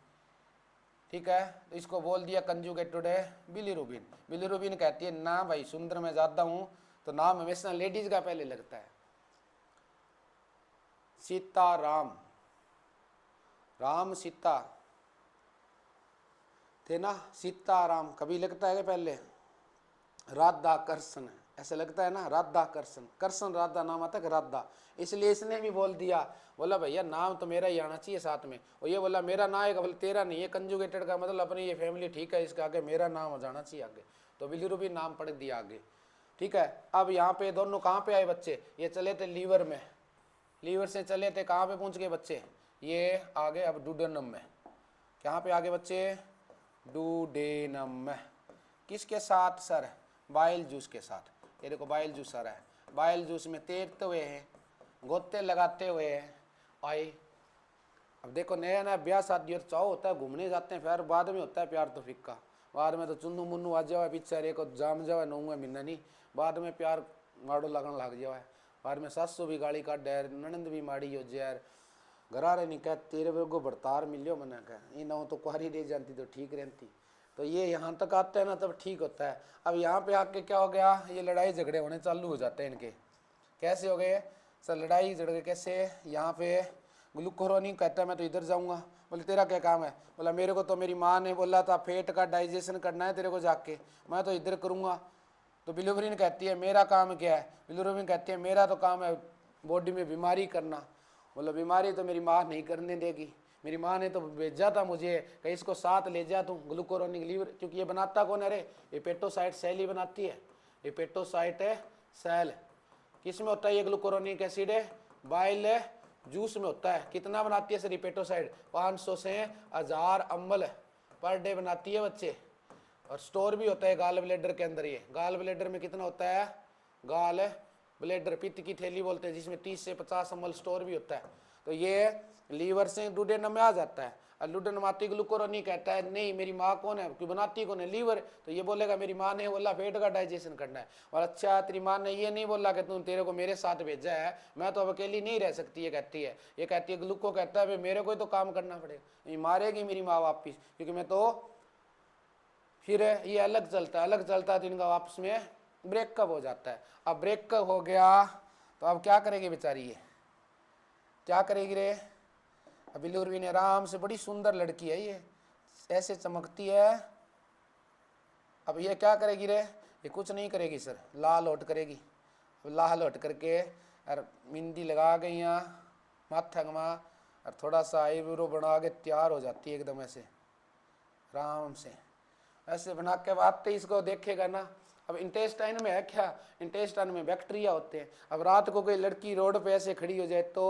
ठीक है। तो इसको बोल दिया कंजुगेटेड बिलिरुबिन। बिलिरुबिन कहती है ना भाई सुंदर मैं ज्यादा हूँ, तो नाम हमेशा लेडीज का पहले लगता है। सीताराम, राम सीता थे ना, सीताराम कभी लगता है पहले, राधा कृष्ण ऐसे लगता है ना, राधा कृष्ण राधा नाम आता है राधा, इसलिए इसने भी बोल दिया, बोला भैया नाम तो मेरा ही आना चाहिए साथ में, और ये बोला मेरा ना आएगा, बोले तेरा नहीं है, कंजुगेटेड का मतलब अपनी ये फैमिली, ठीक है, इसके आगे मेरा नाम हो जाना चाहिए आगे, तो बिलिरुबिन नाम पढ़ दिया आगे, ठीक है। अब यहाँ पे दोनों कहाँ पे आए बच्चे, ये चले थे लीवर में, लीवर से चले थे कहाँ पे पहुँच गए बच्चे, ये आगे अब डुडेनम में, कहाँ पे आगे बच्चे, डुडेनम में, किसके साथ सर, बाइल जूस के साथ। ये देखो बाइल जूस आ रहा है, बाइल जूस में तैरते हुए हैं, गोते लगाते हुए आए। अब देखो नया नया ब्याह शादी और चाव होता है, घूमने जाते हैं, फिर बाद में होता है प्यार तो फिक्का, बाद में तो चुन्नू मुन्नू आ जावा पिक्चर को जाम जावा नौवा महीना नहीं, बाद में प्यार माड़ो लगन लग जावा, बाद में सासू भी गाली काट डर, ननंद भी माड़ी हो जैर, घरारे नहीं कह तेरे वर्गो बरतार मिलियो मैंने कहा, ना तो कुआरी रह जाती तो ठीक रहती। तो ये यहाँ तक आते हैं ना तब ठीक होता है। अब यहाँ पे आके क्या हो गया, ये लड़ाई झगड़े होने चालू हो जाते हैं इनके, कैसे हो गए सर लड़ाई झगड़े कैसे, यहाँ पे ग्लूकोरोनिक कहता है मैं तो इधर जाऊँगा, बोले तेरा क्या काम है, बोला मेरे को तो मेरी माँ ने बोला था पेट का डाइजेशन करना है तेरे को जाके, मैं तो इधर करूँगा। तो बिलिरुबिन कहती है मेरा काम क्या है, बिलिरुबिन कहती है मेरा तो काम है बॉडी में बीमारी करना, बोला बीमारी तो मेरी माँ नहीं करने देगी, मेरी माँ ने तो भेजा था मुझे कहीं इसको साथ ले जा तू ग्लूकोरोनिक लीवर, क्योंकि ये बनाता कौन है रे, ये पेटोसाइट सेल ही बनाती है, ये पेटोसाइट सेल किस में होता है, ये ग्लूकोरोनिक एसिड है बाइल जूस में होता है। कितना बनाती है सर ये पेटोसाइट, 500 से 1000 अम्ल पर डे बनाती है बच्चे, और स्टोर भी होता है गाल ब्लेडर के अंदर। ये गाल ब्लेडर में कितना होता है, गाल ब्लेडर पित्त की थैली बोलते हैं, जिसमें 30 से 50 ml स्टोर भी होता है। तो ये लीवर से डुडेनम में आ जाता है, और डुडेनम आती ग्लूकोरोनिक कहता है नहीं मेरी माँ कौन है, क्यों बनाती कौन है, लीवर, तो ये बोलेगा मेरी माँ ने बोला पेट का डाइजेशन करना है, और अच्छा तेरी माँ ने ये नहीं बोला कि तुम तेरे को मेरे साथ भेजा है, मैं तो अब अकेली नहीं रह सकती, ये कहती है, ये कहती है ग्लूको कहता है भाई मेरे को ही तो काम करना पड़ेगा, ये मारेगी मेरी माँ वापिस, क्योंकि मैं तो फिर ये अलग चलता है, तो इनका आपस में ब्रेकअप हो जाता है। अब ब्रेकअप हो गया तो अब क्या करेगी बेचारी, ये क्या करेगी रे, अब बिलिरुबिन आराम से, बड़ी सुंदर लड़की है ये, ऐसे चमकती है, अब ये क्या करेगी रे, ये कुछ नहीं करेगी सर, लाल होट करेगी, लाल होट करके और मेहंदी लगा गई यहाँ माथा घुमा, और थोड़ा सा आईब्रो बना के तैयार हो जाती है एकदम ऐसे आराम से, ऐसे बना के बात इसको देखेगा ना। अब इंटेस्टाइन में है क्या, इंटेस्टाइन में बैक्टीरिया होते हैं, अब रात को कोई लड़की रोड पे ऐसे खड़ी हो जाए तो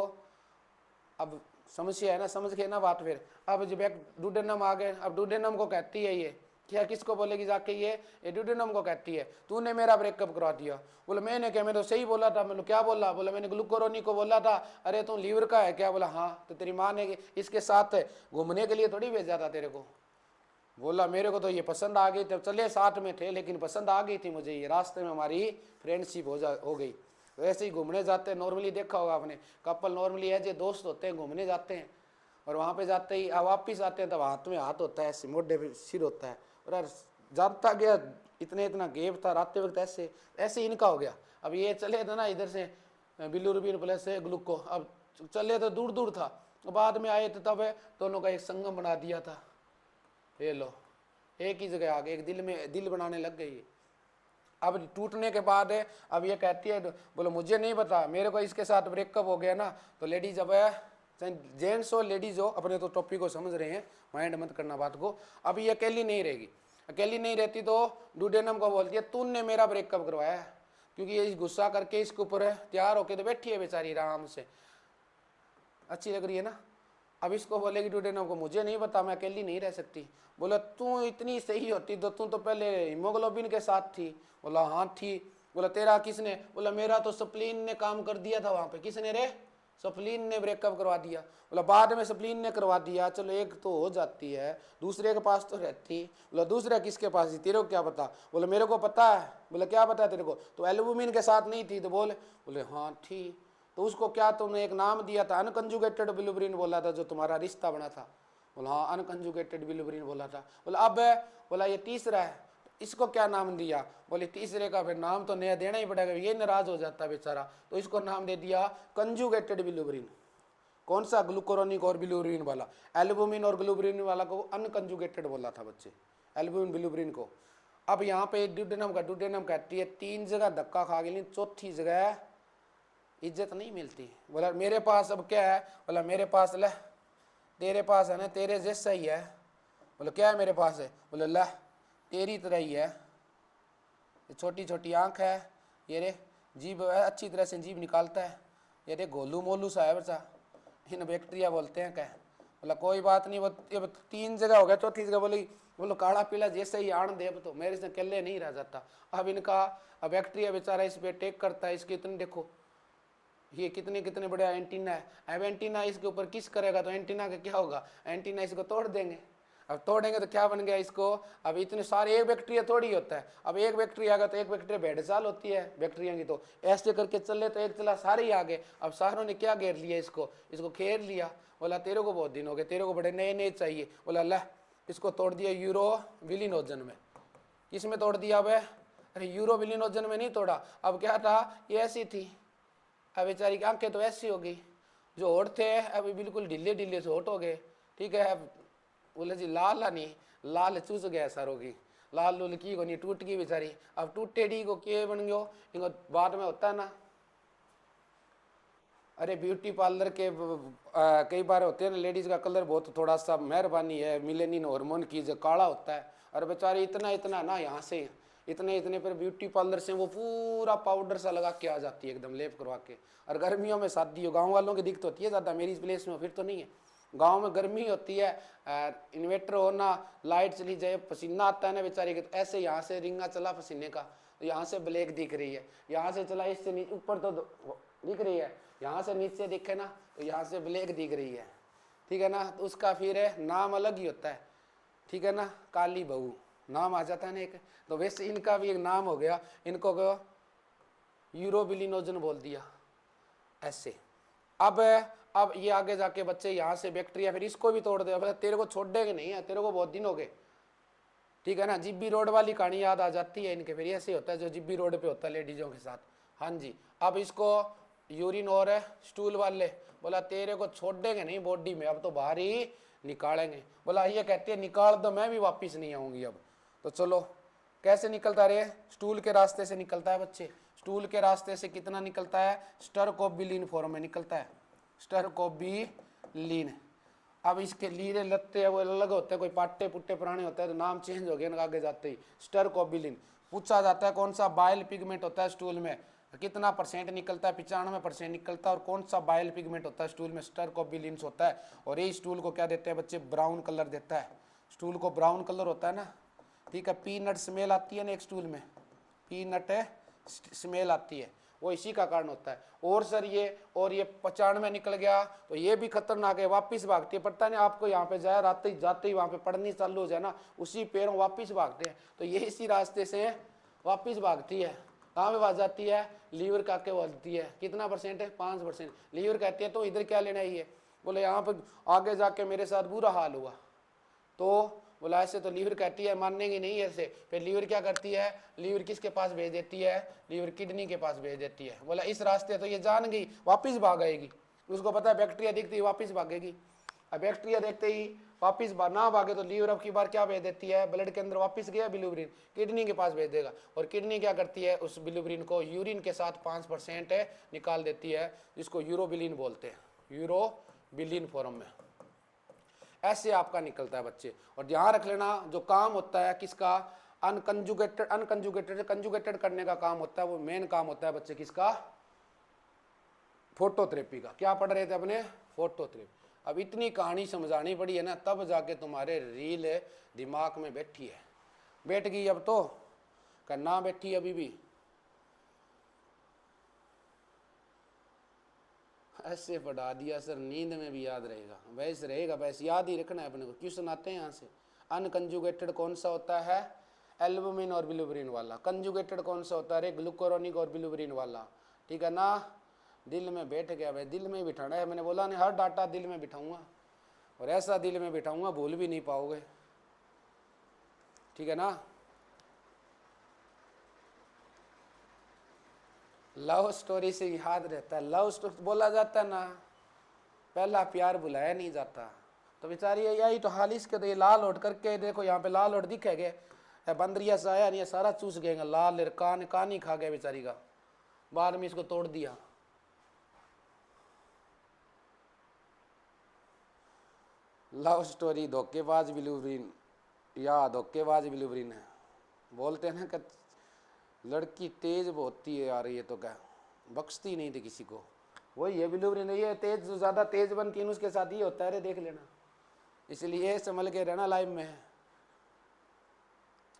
अब समस्या है ना, समझ गए ना बात। फिर अब जब एक डुडेनम आ गए, अब डुडेनम को कहती है ये क्या, किसको बोलेगी जाके, ये डुडेनम को कहती है तूने मेरा ब्रेकअप करवा दिया। बोले मैंने क्या, मैंने तो सही बोला था। मैंने क्या बोला, बोला मैंने ग्लूकोरोनी को बोला था। अरे तू लीवर का है क्या, बोला हाँ। तो तेरी माँ ने इसके साथ घूमने के लिए थोड़ी भेजा था तेरे को। बोला मेरे को तो ये पसंद आ गई, तब चले साथ में थे लेकिन पसंद आ गई थी मुझे ये, रास्ते में हमारी फ्रेंडशिप हो गई। वैसे ही घूमने जाते हैं नॉर्मली, देखा होगा आपने, कपल नॉर्मली है जो दोस्त होते हैं घूमने जाते हैं, और वहाँ पे जाते ही वापिस आते हैं तब हाथ में हाथ होता है, ऐसे मोढे पे सिर होता है, और यार जाता गया इतना गैप था रात वक्त, ऐसे ऐसे इनका हो गया। अब ये चले थे ना इधर से बिलुरुबिन प्लस से ग्लूको, अब चले तो दूर दूर था, बाद में आए थे तब दोनों का एक संगम बना दिया था। ये लो एक ही जगह आ गए, एक दिल में दिल बनाने लग गई। अब टूटने के बाद अब ये कहती है, बोलो मुझे नहीं पता, मेरे को इसके साथ ब्रेकअप हो गया ना। तो लेडीज अब चाहे जेंट्स हो लेडीज हो, अपने तो टॉपिक को समझ रहे हैं, माइंड मत करना बात को। अब ये अकेली नहीं रहेगी, अकेली नहीं रहती तो डुडेनम को बोलती है तूने मेरा ब्रेकअप करवाया, क्योंकि ये गुस्सा करके इसके ऊपर तैयार होके तो बैठी है बेचारी आराम से, अच्छी लग रही है ना। अब इसको बोलेगी डुडेनम को मुझे नहीं पता, मैं अकेली नहीं रह सकती। बोला तू इतनी सही होती तो तू तो पहले हीमोग्लोबिन के साथ थी। बोला हाँ थी। बोला तेरा किसने, बोला मेरा तो सप्लीन ने काम कर दिया था वहाँ पे। किसने रे, सप्लीन ने ब्रेकअप करवा दिया। बोला बाद में सप्लीन ने करवा दिया, चलो एक तो हो जाती है, दूसरे के पास तो रहती। बोला दूसरा किसके पास थी, तेरे को क्या पता। बोला मेरे को पता है। बोला क्या पता है तेरे को, तो एल्बुमिन के साथ नहीं थी तो बोले हाँ थी। तो उसको क्या तुमने एक नाम दिया था, अनकंजुगेटेड बिलिरुबिन बोला था जो तुम्हारा रिश्ता बना था। बोला हाँ अनकंजुगेटेड बिलिरुबिन बोला था। बोला अब बोला ये तीसरा है, इसको क्या नाम दिया। बोले तीसरे का फिर नाम तो नया देना ही पड़ेगा, ये नाराज हो जाता है बेचारा, तो इसको नाम दे दिया कंजुगेटेड बिलिरुबिन। कौन सा, ग्लूकोरोनिक और बिलिरुबिन वाला। एल्बुमिन और बिलिरुबिन वाला को अनकंजुगेटेड बोला था बच्चे, एल्बुमिन बिलिरुबिन को। अब यहाँ पे डुडेनम कहती है 3 जगह धक्का खा गई, चौथी जगह इज्जत नहीं मिलती। बोला मेरे पास अब क्या है, बोला मेरे पास ले, तेरे पास है ना तेरे जैसा ही है। बोले क्या है मेरे पास है, बोले ला तेरी तरह ही है, छोटी छोटी आंख है, ये रे जीभ अच्छी तरह से जीभ निकालता है, ये रे गोलू मोलू सा है बच्चा, इन बैक्टीरिया बोलते हैं क्या। बोला कोई बात नहीं, वो 3 जगह हो गया, चौथी जगह बोलो काला पीला जैसे ही आण दे, अब तो मेरे से कल्ले नहीं रह जाता। अब इनका अब बैक्टीरिया बेचारा इस पे टेक करता है, इसके इतने देखो ये कितने कितने बड़ा एंटीना है। अब एंटीना इसके ऊपर किस करेगा तो एंटीना का क्या होगा, एंटीना इसको तोड़ देंगे। अब तोड़ेंगे तो क्या बन गया इसको, अब इतने सारे एक बैक्टीरिया थोड़ी होता है, अब एक बैक्टीरिया आ गया तो एक बैक्टीरिया भेड़चाल होती है बैक्टीरिया की, तो ऐसे करके चले तो एक चला सारे ही आ गए। अब सारों ने क्या घेर लिया इसको घेर लिया। बोला तेरे को बहुत दिन हो गए, तेरे को बड़े नए नए चाहिए। बोला अल्लाह इसको तोड़ दिया यूरोविलिनोजन में। किस में तोड़ दिया अब, अरे यूरोविलिनोजन में नहीं तोड़ा। अब क्या था, ये ऐसी थी, अब बेचारी की आंखें तो ऐसी हो गई, जो होठ थे अभी बिल्कुल ढीले ढीले से होठ हो गए। ठीक है, अब बोले जी लाल नहीं, लाल चूस गया सारों की, लाल लुल की को नहीं टूट गई बेचारी। अब टूटे डी को के बन गयो, इनको बाद में होता है ना, अरे ब्यूटी पार्लर के कई बार होते हैं ना, लेडीज का कलर बहुत थोड़ा सा मेहरबानी है मिलेनिन हार्मोन की जो काला होता है, और बेचारी इतना इतना ना यहाँ से इतने इतने पर ब्यूटी पार्लर से वो पूरा पाउडर सा लगा के आ जाती है एकदम लेप करवा के। और गर्मियों में शादी हो, गाँव वालों की दिक्कत होती है ज़्यादा, मेरी इस प्लेस में फिर तो नहीं है। गांव में गर्मी होती है, इन्वेटर होना, लाइट चली जाए, पसीना आता है ना बेचारी के, तो ऐसे यहाँ से रिंगा चला पसीने का, तो यहाँ से ब्लैक दिख रही है, यहाँ से चला इससे नीचे ऊपर तो दिख रही है, यहाँ से नीचे दिखे ना तो यहाँ से ब्लैक दिख रही है। ठीक है ना, तो उसका फिर नाम अलग ही होता है। ठीक है ना, काली बहू नाम आ जाता है ना एक, तो वैसे इनका भी एक नाम हो गया, इनको यूरोबिलिनोजन बोल दिया ऐसे। अब ये आगे जाके बच्चे यहाँ से बैक्टीरिया फिर इसको भी तोड़ दे, तेरे को छोड़ देंगे नहीं है, तेरे को बहुत दिन हो गए। ठीक है ना, जिब्बी रोड वाली कहानी याद आ जाती है इनके, फिर ऐसे होता है जो जिब्बी रोड पे होता है लेडीजों के साथ। हाँ जी, अब इसको यूरिन और स्टूल वाले, बोला तेरे को छोड़ देंगे नहीं बॉडी में, अब तो बाहर ही निकालेंगे। बोला ये कहते हैं निकाल दो मैं भी वापिस नहीं आऊँगी अब। तो चलो कैसे निकलता रे, स्टूल के रास्ते से निकलता है बच्चे। स्टूल के रास्ते से कितना निकलता है, स्टरकोबिलिन फॉर्म में निकलता है, स्टरकोबिलिन। अब इसके लीरे लगते हैं वो अलग होते हैं, कोई पाट्टे पुट्टे पुराने होते हैं तो नाम चेंज हो गया आगे जाते ही। स्टरकोबिलिन पूछा जाता है कौन सा बाइल पिगमेंट होता है स्टूल में, कितना परसेंट निकलता है? 95% निकलता है। और कौन सा बाइल पिगमेंट होता है स्टूल में? स्टरकोबिलिन्स होता है। और ये स्टूल को क्या देते हैं बच्चे? ब्राउन कलर देता है। स्टूल को ब्राउन कलर होता है ना, ठीक है। पीनट स्मेल आती है ना एक स्टूल में, पीनट स्मेल आती है, वो इसी का कारण होता है। और सर ये 95 निकल गया तो ये भी खतरनाक है, वापिस भागती है। पता नहीं आपको यहाँ पे जाए जाते ही वहाँ पे पढ़नी चालू हो जाए ना, उसी पैरों वापिस भागते हैं। तो ये इसी रास्ते से वापिस भागती है। कहाँ पे भाग जाती है? लीवर का के बोलती है। कितना परसेंट है? 5%। लीवर कहती है तो इधर क्या लेना है? ये बोले यहाँ पे आगे जाके मेरे साथ बुरा हाल हुआ। तो बोला ऐसे तो लीवर कहती है, मानेंगे नहीं ऐसे। फिर लीवर क्या करती है? लीवर किसके पास भेज देती है? लीवर किडनी के पास भेज देती है। बोला इस रास्ते तो ये जान गई, वापिस भागेगी। उसको पता है बैक्टीरिया दिखती है वापिस भागेगी। अब बैक्टीरिया देखते ही वापिस ना भागे तो लीवर अब की बार क्या भेज देती है? ब्लड के अंदर वापिस गया बिलिरुबिन, किडनी के पास भेज देगा। और किडनी क्या करती है? उस बिलिरुबिन को यूरिन के साथ 5% निकाल देती है, जिसको यूरोबिलिन बोलते हैं, यूरोबिलिन फॉर्म में। ऐसे आपका निकलता है बच्चे। और ध्यान रख लेना, जो काम होता है किसका? कंजुगेटेड करने का काम होता है, वो मेन काम होता है बच्चे किसका? फोटोथेरेपी का। क्या पढ़ रहे थे अपने? फोटोथेरेपी। अब इतनी कहानी समझानी पड़ी है ना, तब जाके तुम्हारे रील दिमाग में बैठी है। बैठ गई अब तो? ना बैठी अभी भी? ऐसे पढ़ा दिया सर, नींद में भी याद रहेगा। वैसे रहेगा, वैसे याद ही रखना है अपने को। क्वेश्चन आते हैं यहाँ से। अनकंजुगेटेड कौन सा होता है? एल्बुमिन और बिलिरुबिन वाला। कंजुगेटेड कौन सा होता है? ग्लूकोरोनिक और बिलिरुबिन वाला, ठीक है ना। दिल में बैठ गया भाई, दिल में बिठाना है। मैंने बोला नहीं, हर डाटा दिल में बिठाऊंगा, और ऐसा दिल में बिठाऊंगा भूल भी नहीं पाओगे, ठीक है ना। लव स्टोरी से याद रहता है। लव स्टोरी बोला जाता है ना, पहला प्यार बुलाया नहीं जाता। तो बेचारी यही तो हाल इसके। तो ये लाल ओढ़ करके देखो, यहाँ पे लाल ओढ़ दिखेगे, बंदरिया से आया नहीं, सारा चूस गएगा लाल, कान ही खा गया बेचारी का। बाद में इसको तोड़ दिया। लव स्टोरी धोखेबाज बिलिरुबिन, या धोखेबाज बिलिरुबिन है। बोलते हैं ना कि लड़की तेज बहुत थी यार, ये तो क्या बख्शती नहीं थी किसी को। वही है बिलिरुबिन। ये तेज, जो ज़्यादा तेज बनती है उसके साथ ही होता है, रे देख लेना। इसलिए संभल के रहना लाइफ में।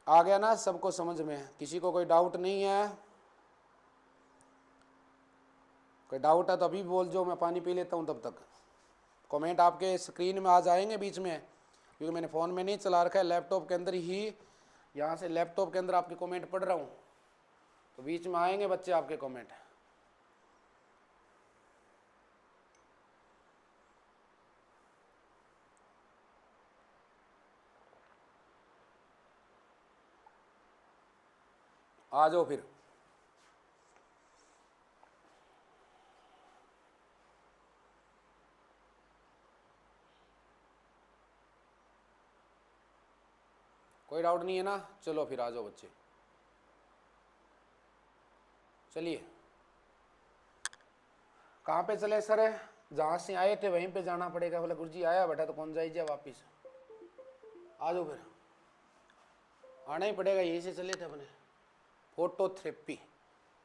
आ गया ना सबको समझ में? किसी को कोई डाउट नहीं है? कोई डाउट है तो अभी बोल जो, मैं पानी पी लेता हूँ तब तक। कमेंट आपके स्क्रीन में आ जाएंगे बीच में, क्योंकि मैंने फ़ोन में नहीं चला रखा है, लैपटॉप के अंदर ही, यहाँ से लैपटॉप के अंदर आपके कमेंट पढ़ रहा हूँ, तो बीच में आएंगे बच्चे आपके कमेंट। आ जाओ फिर। कोई डाउट नहीं है ना? चलो फिर आ जाओ बच्चे, चलिए। कहाँ पे चले सर? जहाँ से आए थे वहीं पे जाना पड़ेगा। बोला गुरुजी आया बेटा तो कौन जाइए वापिस। आ जाओ फिर, आना ही पड़ेगा, यहीं से चले थे अपने। फोटोथेरेपी,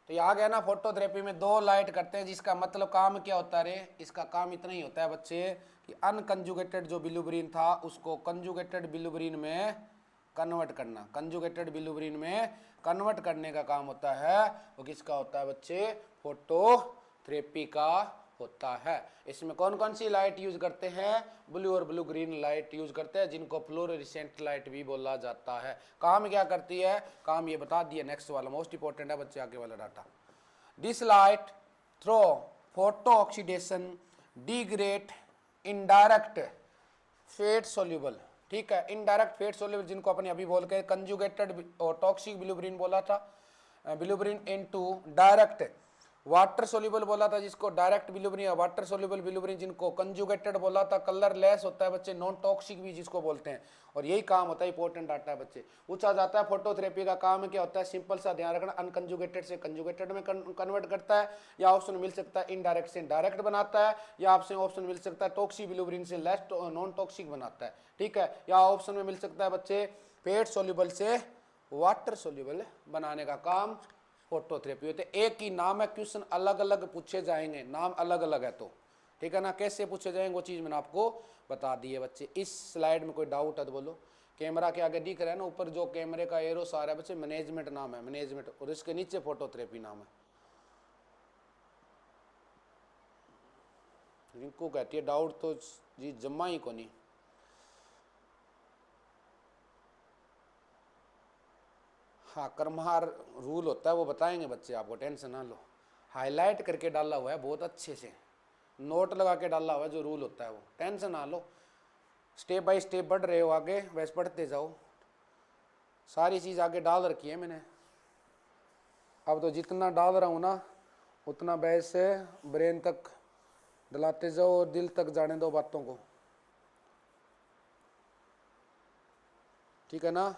तो ये आ गया ना। फोटोथेरेपी में 2 लाइट करते हैं, जिसका मतलब काम क्या होता है रे? इसका काम इतना ही होता है बच्चे कि अनकंजुगेटेड जो बिलिरुबिन था उसको कंजुगेटेड बिलिरुबिन में कन्वर्ट करना। कंजुगेटेड बिलिरुबिन में कन्वर्ट करने का काम होता है, वो किसका होता है बच्चे? फोटोथेरेपी का होता है। इसमें कौन कौन सी लाइट यूज करते हैं? ब्लू और ब्लू ग्रीन लाइट यूज करते हैं, जिनको फ्लोरोसेंट लाइट भी बोला जाता है। काम क्या करती है? काम ये बता दिया। नेक्स्ट वाला मोस्ट इंपॉर्टेंट है बच्चे, आगे वाला data. This light through photo oxidation degrade indirect fat soluble, ठीक है। इनडायरेक्ट फेट सोल्यूबल, जिनको अपने अभी बोल के कंजुगेटेड और टॉक्सिक बिलिरुबिन बोला था, bilirubin into direct water soluble बोला था, जिसको डायरेक्ट बिलिरुबिन या वाटर सोल्यूबल बिलिरुबिन, जिनको कंजुगेटेड बोला था। कलरलेस होता है बच्चे, नॉन टॉक्सिक भी जिसको बोलते हैं। और यही काम होता है, इंपॉर्टेंट डाटा है बच्चे। पूछा जाता है फोटोथेरेपी का काम क्या होता है? सिंपल सा ध्यान रखना, अनकंजुगेटेड से कंजुगेटेड में कन्वर्ट करता है, या ऑप्शन मिल सकता है इनडायरेक्ट से डायरेक्ट बनाता है, या आपसे ऑप्शन मिल सकता है टॉक्सिक बिलिरुबिन से लेस नॉन टॉक्सिक बनाता है, ठीक है। या ऑप्शन में मिल सकता है बच्चे फेट सोल्यूबल से वाटर सोल्यूबल बनाने का काम फोटोथेरेपी होते, एक ही नाम है, क्वेश्चन अलग अलग पूछे जाएंगे, नाम अलग अलग है तो ठीक है ना। कैसे पूछे जाएंगे वो चीज़ मैंने आपको बता दी है बच्चे। इस स्लाइड में कोई डाउट है तो बोलो। कैमरा के आगे दिख रहा है ना ऊपर जो कैमरे का एरो सारा है बच्चे, मैनेजमेंट नाम है, मैनेजमेंट, और इसके नीचे फोटोथेरेपी नाम है। रिंकू कहती है डाउट तो जी जम्मा ही को नहीं। हाँ कर्महार रूल होता है वो बताएंगे बच्चे आपको, टेंशन ना लो। हाईलाइट करके डाला हुआ है बहुत अच्छे से, नोट लगा के डाला हुआ है जो रूल होता है वो, टेंशन ना लो। स्टेप बाय स्टेप बढ़ रहे हो आगे, वैसे पढ़ते जाओ, सारी चीज़ आगे डाल रखी है मैंने। अब तो जितना डाल रहा हूँ ना उतना वैसे ब्रेन तक डलाते जाओ और दिल तक जाने दो बातों को, ठीक है ना।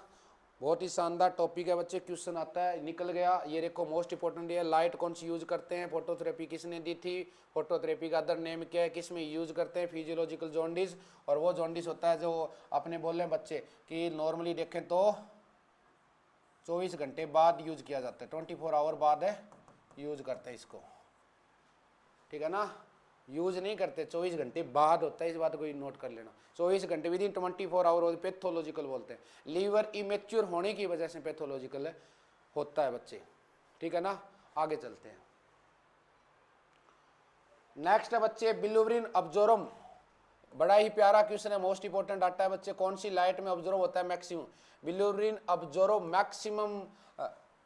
बहुत ही शानदार टॉपिक है बच्चे, क्वेश्चन आता है निकल गया। ये देखो मोस्ट इंपॉर्टेंट है, लाइट कौन सी यूज करते हैं, फोटोथेरेपी किसने दी थी, फोटोथेरेपी का अदर नेम क्या है, किस में यूज करते हैं, फिजियोलॉजिकल जॉन्डिस। और वो जॉन्डिस होता है जो अपने बोले बच्चे कि नॉर्मली देखें तो 24 घंटे बाद यूज किया जाता है, 24 आवर बाद है यूज करते हैं इसको, ठीक है ना। यूज नहीं करते, 24 घंटे बाद होता है, इस बात को नोट कर लेना। 24 घंटे विद इन 24 आवर पैथोलॉजिकल बोलते हैं। लीवर इमेच्योर होने की वजह से पैथोलॉजिकल होता है बच्चे, ठीक है ना। आगे चलते हैं। नेक्स्ट है बच्चे बिल्युरिन अब्जॉर्ब, बड़ा ही प्यारा क्वेश्चन है, मोस्ट इंपोर्टेंट डाटा है बच्चे। कौन सी लाइट में ऑब्जर्व होता है maximum, bilirubin absorb maximum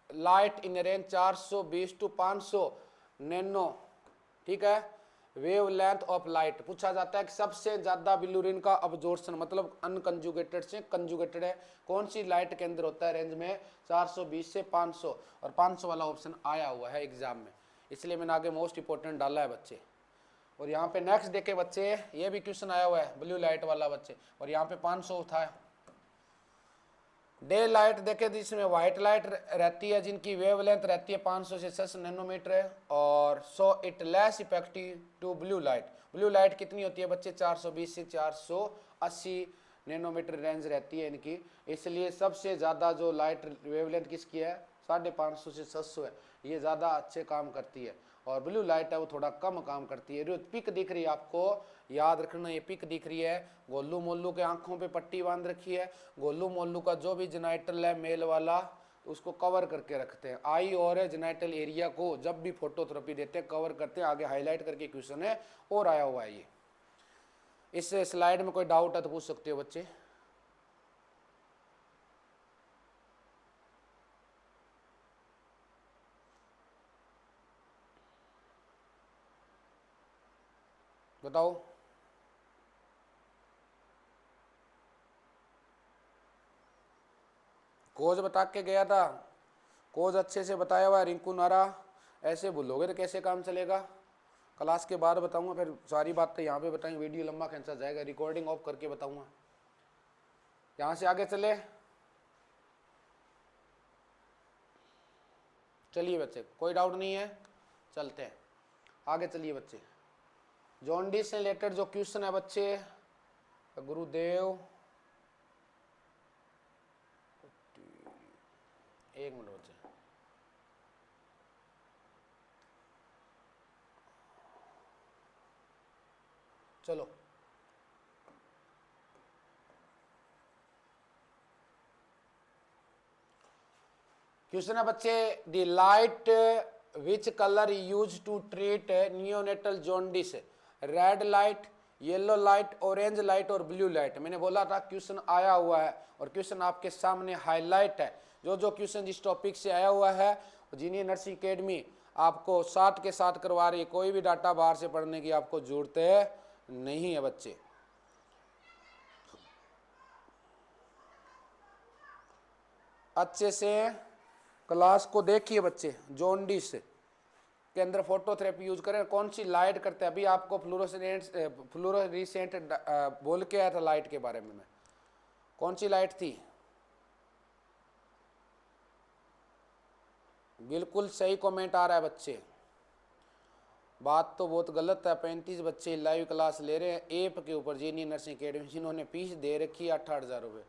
light in range 420 to 500 nano, ठीक है, वेव लेंथ ऑफ लाइट। पूछा जाता है कि सबसे ज्यादा बिल्युरिन का अब्जॉर्प्शन मतलब अनकंजुगेटेड से कंजुगेटेड है कौन सी लाइट के अंदर होता है, रेंज में 420 से 500, और 500 वाला ऑप्शन आया हुआ है एग्जाम में, इसलिए मैंने आगे मोस्ट इंपोर्टेंट डाला है बच्चे। और यहाँ पे नेक्स्ट देखे बच्चे, ये भी क्वेश्चन आया हुआ है ब्लू लाइट वाला बच्चे, और यहाँ पे 500 था। डे लाइट देखे जिसमें व्हाइट लाइट रहती है जिनकी वेवलेंथ रहती है 500 से 600 नैनोमीटर है, और so it less effective to blue light. Blue light कितनी होती है बच्चे, 420 से 480 नैनोमीटर रेंज रहती है इनकी, इसलिए सबसे ज़्यादा जो लाइट वेवलेंथ किसकी है 550 से 600 है, ये ज़्यादा अच्छे काम करती है। और ब्लू लाइट है वो थोड़ा कम काम करती है। जो पिक दिख रही है आपको याद रखना, ये पिक दिख रही है, गोलू मोलू के आंखों पे पट्टी बांध रखी है। गोलू मोलू का जो भी जेनाइटल है मेल वाला उसको कवर करके रखते हैं, आई और जेनाइटल एरिया को जब भी फोटोथेरेपी देते हैं कवर करते हैं। आगे हाईलाइट करके क्वेश्चन है और आया हुआ है ये। इस स्लाइड में कोई डाउट है तो पूछ सकते हो बच्चे। बताओ। कोज बता के गया था, कोज अच्छे से बताया हुआ है रिंकू नारा, ऐसे भूलोगे तो कैसे काम चलेगा। क्लास के बाद बताऊंगा, फिर सारी बात तो यहाँ पे बताएंगे, वीडियो लंबा खींचा जाएगा, रिकॉर्डिंग ऑफ करके बताऊंगा। यहाँ से आगे चले, चलिए बच्चे कोई डाउट नहीं है, चलते हैं आगे। चलिए बच्चे जॉन्डिस से रिलेटेड जो क्वेश्चन है बच्चे, गुरुदेव एक मिनट बच्चे, चलो क्वेश्चन है बच्चे, the light which colour use to treat neonatal jaundice, red light, yellow light, orange light और ब्लू लाइट। मैंने बोला था क्वेश्चन आया हुआ है और क्वेश्चन आपके सामने हाईलाइट है। जो जो क्वेश्चन जिस टॉपिक से आया हुआ है जीनियर नर्सिंग एकेडमी आपको साथ के साथ करवा रही है, कोई भी डाटा बाहर से पढ़ने की आपको जरूरत नहीं है बच्चे। अच्छे से क्लास को देखिए बच्चे। जॉन्डिस के अंदर फोटोथेरेपी यूज करें, कौन सी लाइट करते हैं, अभी आपको फ्लोरोसेंट बोल के आया था लाइट के बारे में मैं, कौन सी लाइट थी, बिल्कुल सही कमेंट आ रहा है बच्चे। बात तो बहुत गलत है, 35 बच्चे लाइव क्लास ले रहे हैं ऐप के ऊपर जीनियर नर्सिंग अकेडमी, जिन्होंने फीस दे रखी है 8,000 रुपये।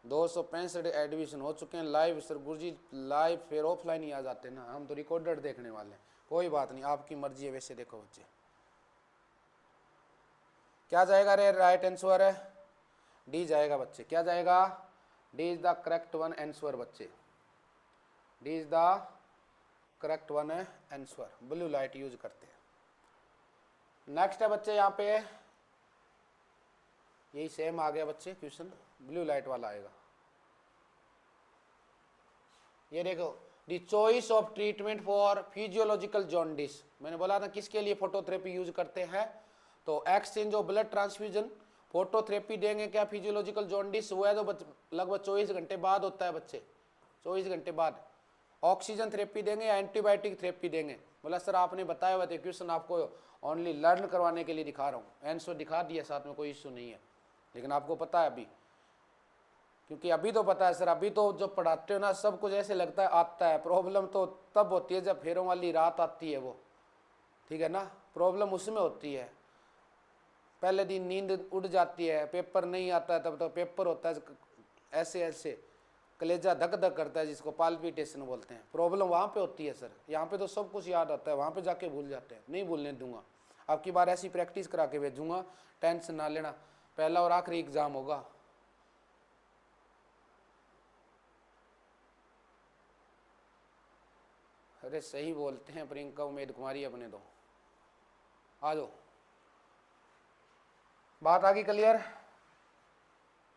265 एडमिशन हो चुके हैं लाइव। सर गुरुजी लाइव फिर ऑफलाइन ही आ जाते ना, हम तो रिकॉर्डेड देखने वाले हैं। कोई बात नहीं, आपकी मर्जी है। वैसे देखो बच्चे क्या जाएगा रे, राइट आंसर है डी जाएगा बच्चे। क्या जाएगा, D is the correct one answer बच्चे, D is the correct one answer. Blue light use करते हैं। नेक्स्ट है बच्चे यहाँ पे यही सेम आ गया बच्चे क्वेश्चन, ब्लू लाइट वाला आएगा। ये देखो, the choice of treatment for physiological jaundice. मैंने बोला था किसके लिए फोटोथेरेपी यूज करते हैं, तो exchange of blood transfusion. Phototherapy देंगे क्या फिजियोलॉजिकल जॉन्डिस हुआ है तो लगभग 24 घंटे बाद होता है बच्चे, 24 घंटे बाद। ऑक्सीजन थेरेपी देंगे या एंटीबायोटिक थेरेपी देंगे। बोला सर आपने बताया हुआ था क्वेश्चन, आपको ओनली लर्न करवाने के लिए दिखा रहा हूँ। आंसर दिखा दिया साथ में, कोई इश्यू नहीं है, लेकिन आपको पता है अभी, क्योंकि अभी तो पता है सर, अभी तो जो पढ़ाते हो ना सब कुछ ऐसे लगता है आता है। प्रॉब्लम तो तब होती है जब फेरों वाली रात आती है वो, ठीक है ना, प्रॉब्लम उसमें होती है। पहले दिन नींद उड़ जाती है, पेपर नहीं आता है, तब तो पेपर होता है ऐसे ऐसे, कलेजा धक धक करता है जिसको पाल्पिटेशन बोलते हैं। प्रॉब्लम वहाँ पे होती है सर, यहाँ पे तो सब कुछ याद आता है, वहाँ पे जाके भूल जाते हैं। नहीं भूलने दूंगा, आपकी बार ऐसी प्रैक्टिस करा के भेजूंगा, टेंशन ना लेना। पहला और आखिरी एग्जाम होगा। अरे सही बोलते हैं प्रियंका उमेद कुमारी, अपने दो आ जाओ। बात आ गई क्लियर।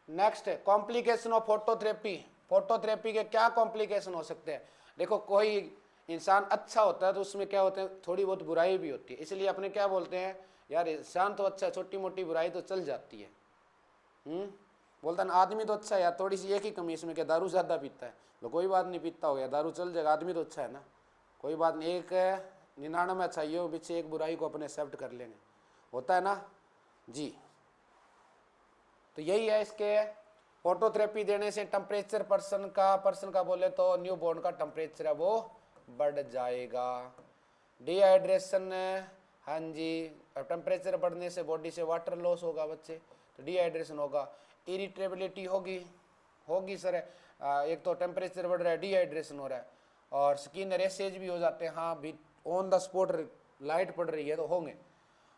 नेक्स्ट है कॉम्प्लिकेशन ऑफ फोटोथेरेपी। फोटोथेरेपी के क्या कॉम्प्लिकेशन हो सकते हैं। देखो कोई इंसान अच्छा होता है तो उसमें क्या होते हैं, थोड़ी बहुत बुराई भी होती है, इसलिए अपने क्या बोलते हैं यार इंसान तो अच्छा है, छोटी मोटी बुराई तो चल जाती है। बोलता ना आदमी तो अच्छा है यार, थोड़ी सी एक ही कमी इसमें क्या दारू ज़्यादा पीता है, तो कोई बात नहीं, पीता हो गया दारू चल जाएगा, आदमी तो अच्छा है ना, कोई बात नहीं। एक 99 अच्छाइयों के पीछे एक बुराई को अपने एक्सेप्ट कर लेंगे, होता है ना जी। तो यही है इसके। फोटोथेरेपी देने से टेम्परेचर पर्सन का बोले तो न्यू बॉर्न का टेम्परेचर है वो बढ़ जाएगा। डिहाइड्रेशन, हाँ जी, टेम्परेचर बढ़ने से बॉडी से वाटर लॉस होगा बच्चे, तो डिहाइड्रेशन होगा। इरिटेबिलिटी होगी सर, एक तो टेम्परेचर बढ़ रहा है, डिहाइड्रेशन हो रहा है, और स्किन रेसेज भी हो जाते हैं। हाँ भी ऑन द स्पॉट लाइट पड़ रही है तो होंगे।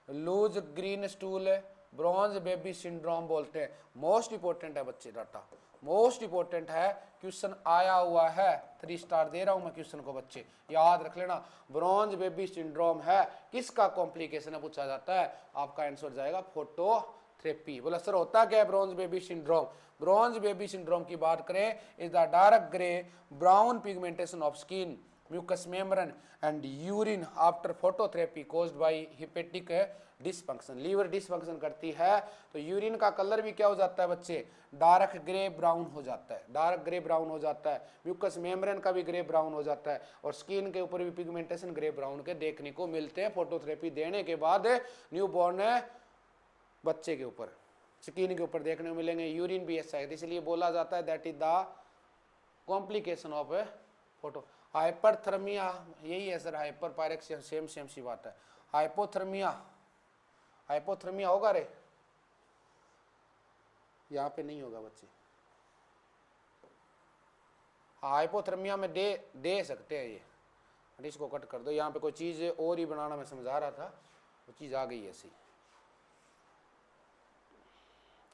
Loose green stool, bronze baby syndrome बोलते हैं। मोस्ट इंपॉर्टेंट है बच्चे डाटा, मोस्ट इंपॉर्टेंट है, क्वेश्चन आया हुआ है, 3 स्टार दे रहा हूं मैं क्वेश्चन को बच्चे, याद रख लेना। ब्रॉन्ज बेबी सिंड्रोम है, किसका कॉम्प्लिकेशन है पूछा जाता है, आपका आंसर जाएगा फोटोथेरेपी। बोला सर होता क्या है bronze baby syndrome. Bronze baby syndrome की बात करें, is the dark grey brown pigmentation of skin, mucous membrane and urine after phototherapy caused by hepatic dysfunction। Liver dysfunction करती है तो यूरिन का कलर भी क्या हो जाता है बच्चे, डार्क ग्रे ब्राउन हो जाता है, डार्क ग्रे ब्राउन हो जाता है। म्यूकस मेम्ब्रेन का भी ग्रे ब्राउन हो जाता है, और स्किन के ऊपर भी पिगमेंटेशन ग्रे ब्राउन के देखने को मिलते हैं फोटोथेरेपी देने के बाद न्यू बॉर्न बच्चे के ऊपर, स्किन के ऊपर देखने को मिलेंगे। यूरिन भी ऐसा है, इसलिए बोला जाता है that is the complication of photo. Hyperthermia यही है सर, हाइपर पायरेक्सिया सेम सी बात है। हाइपोथर्मिया होगा रे, यहाँ पे नहीं होगा बच्चे। हाइपोथर्मिया में दे सकते हैं ये, इसको कट कर दो, यहाँ पे कोई चीज़ और ही बनाना मैं समझा रहा था, वो चीज़ आ गई ऐसी।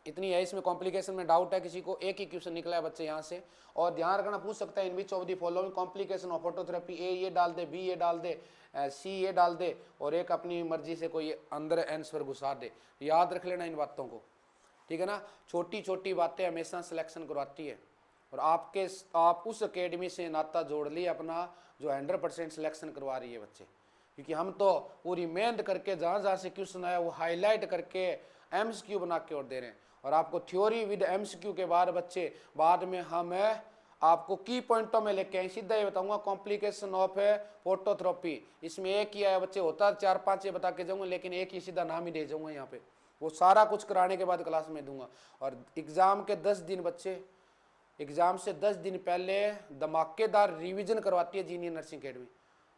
इतनी है इसमें कॉम्प्लिकेशन में डाउट है किसी को, एक ही क्वेश्चन निकला है बच्चे यहाँ से। और ध्यान रखना पूछ सकता है in which of the following complication of phototherapy, A ये डाल दे, बी ये डाल दे, सी ये डाल दे, और एक अपनी मर्जी से कोई अंदर आंसर घुसा दे। याद रख लेना इन बातों को, ठीक है ना। छोटी छोटी बातें हमेशा सिलेक्शन करवाती है, और आप उस एकेडमी से नाता जोड़ लिए अपना जो 100% सिलेक्शन करवा रही है बच्चे, क्योंकि हम तो पूरी मेहनत करके जहाँ जहाँ से क्वेश्चन आया वो हाईलाइट करके MCQ बना के और दे रहे हैं। और आपको थ्योरी विद MCQ के बाद बच्चे बाद में हम आपको की पॉइंटों में लेके आए, सीधा ये बताऊंगा कॉम्प्लिकेशन ऑफ फोटोथेरेपी। इसमें एक ही आया बच्चे, होता 4-5 ये बता के जाऊंगा, लेकिन एक ही सीधा नाम ही दे जाऊंगा यहाँ पे, वो सारा कुछ कराने के बाद क्लास में दूंगा। और एग्जाम के 10 दिन बच्चे, एग्जाम से 10 दिन पहले धमाकेदार रिवीजन करवाती है जीनियर नर्सिंग अकेडमी,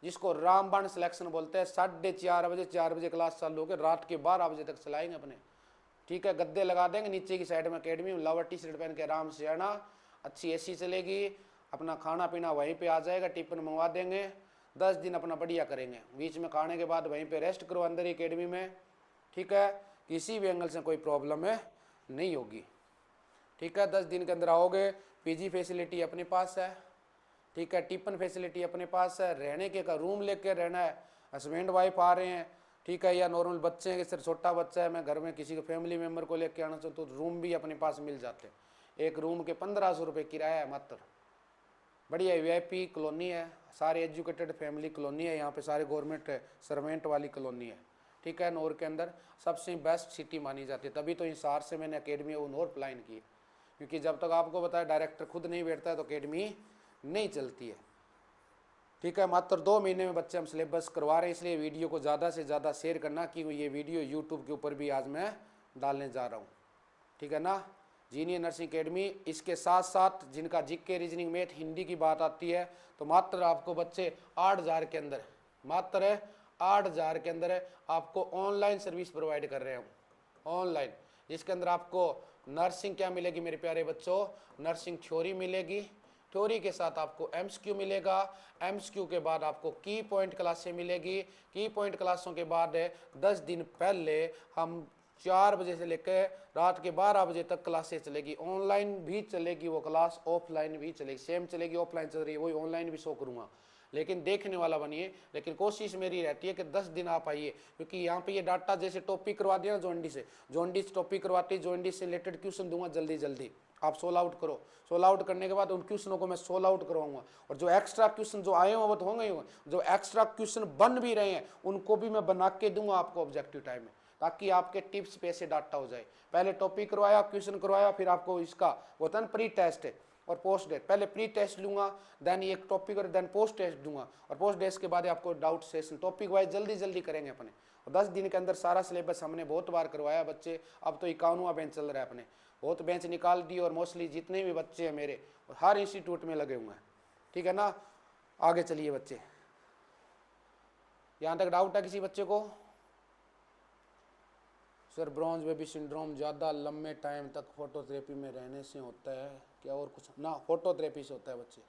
जिसको रामबाण सिलेक्शन बोलते हैं। 4:30 बजे 4 बजे क्लास चालू होकर रात के 12 बजे तक चलाएंगे अपने, ठीक है, गद्दे लगा देंगे नीचे की साइड में अकेडमी में, लोअर टी शर्ट पहन के आराम से आना, अच्छी एसी चलेगी, अपना खाना पीना वहीं पे आ जाएगा, टिफिन मंगवा देंगे, 10 दिन अपना बढ़िया करेंगे, बीच में खाने के बाद वहीं पे रेस्ट करो अंदर ही अकेडमी में। ठीक है, किसी भी एंगल से कोई प्रॉब्लम है नहीं होगी। ठीक है, 10 दिन के अंदर आओगे, पीजी फैसिलिटी अपने पास है। ठीक है, टिफिन फैसिलिटी अपने पास है, रहने के का रूम लेके रहना है, हस्बैंड वाइफ आ रहे हैं, ठीक है, या नॉर्मल बच्चे हैं कि सर छोटा बच्चा है मैं घर में किसी को फैमिली मेम्बर को लेके आना चाहता हूँ तो रूम भी अपने पास मिल जाते हैं। एक रूम के 1500 रुपये किराया है मात्र। बढ़िया वीआईपी कॉलोनी है, सारे एजुकेटेड फैमिली कॉलोनी है, यहाँ पे सारे गवर्नमेंट सर्वेंट वाली कॉलोनी है। ठीक है, नौर के अंदर सबसे बेस्ट सिटी मानी जाती है, तभी तो हिसार से मैंने अकेडमी नौर प्लान की, क्योंकि जब तक आपको बताया डायरेक्टर खुद नहीं बैठता है तो अकेडमी नहीं चलती है। ठीक है, मात्र 2 महीने में बच्चे हम सिलेबस करवा रहे हैं, इसलिए वीडियो को ज़्यादा से ज़्यादा शेयर करना कि ये वीडियो यूट्यूब के ऊपर भी आज मैं डालने जा रहा हूँ। ठीक है ना, जीनियर नर्सिंग अकेडमी। इसके साथ साथ जिनका जीके रीजनिंग मैथ हिंदी की बात आती है तो मात्र आपको बच्चे 8000 के अंदर, मात्र 8000 के अंदर आपको ऑनलाइन सर्विस प्रोवाइड कर रहे हैं ऑनलाइन, जिसके अंदर आपको नर्सिंग क्या मिलेगी मेरे प्यारे बच्चों, नर्सिंग थ्योरी मिलेगी, थ्योरी के साथ आपको एमसीक्यू मिलेगा, एमसीक्यू के बाद आपको की पॉइंट क्लासें मिलेगी, की पॉइंट क्लासों के बाद 10 दिन पहले हम 4 बजे से लेकर रात के 12 बजे तक क्लासेस चलेगी, ऑनलाइन भी चलेगी वो क्लास, ऑफलाइन भी चलेगी, सेम चलेगी, ऑफलाइन चल रही है वही ऑनलाइन भी शो करूँगा, लेकिन देखने वाला बनिए। लेकिन कोशिश मेरी रहती है कि 10 दिन आप आइए, क्योंकि यहाँ पे ये डाटा जैसे टॉपिक करवा दिया ना जॉन्डिस टॉपिक करवाती, जॉन्डिस से रिलेटेड क्वेश्चन दूंगा जल्दी जल्दी, आप सोल आउट करो, सोल आउट करने के बाद उन क्वेश्चनों को मैं सोल आउट करवाऊंगा, और जो एक्स्ट्रा क्वेश्चन जो आए हों वो तो होंगे ही होंगे, जो एक्स्ट्रा क्वेश्चन बन भी रहे हैं उनको भी मैं बना के दूंगा आपको ऑब्जेक्टिव टाइम में, ताकि आपके टिप्स पे से डाटा हो जाए। पहले टॉपिक करवाया, क्वेश्चन करवाया, फिर आपको इसका होता है ना प्री टेस्ट और पोस्ट टेस्ट, पहले प्री टेस्ट लूंगा, देन एक टॉपिक और देन पोस्ट टेस्ट दूंगा, और पोस्ट टेस्ट के बाद आपको डाउट सेशन टॉपिक वाइज जल्दी जल्दी करेंगे अपने। और 10 दिन के अंदर सारा सिलेबस हमने बहुत बार करवाया बच्चे, अब तो 51वां बेंच चल रहा है अपने, बहुत बेंच निकाल दी, और मोस्टली जितने भी बच्चे हैं मेरे हर इंस्टीट्यूट में लगे हुए हैं। ठीक है ना, आगे चलिए बच्चे, यहाँ तक डाउट है किसी बच्चे को? सर ब्रॉन्ज बेबी सिंड्रोम ज़्यादा लंबे टाइम तक फोटोथेरेपी में रहने से होता है क्या, और कुछ ना? फोटोथेरेपी से होता है बच्चे।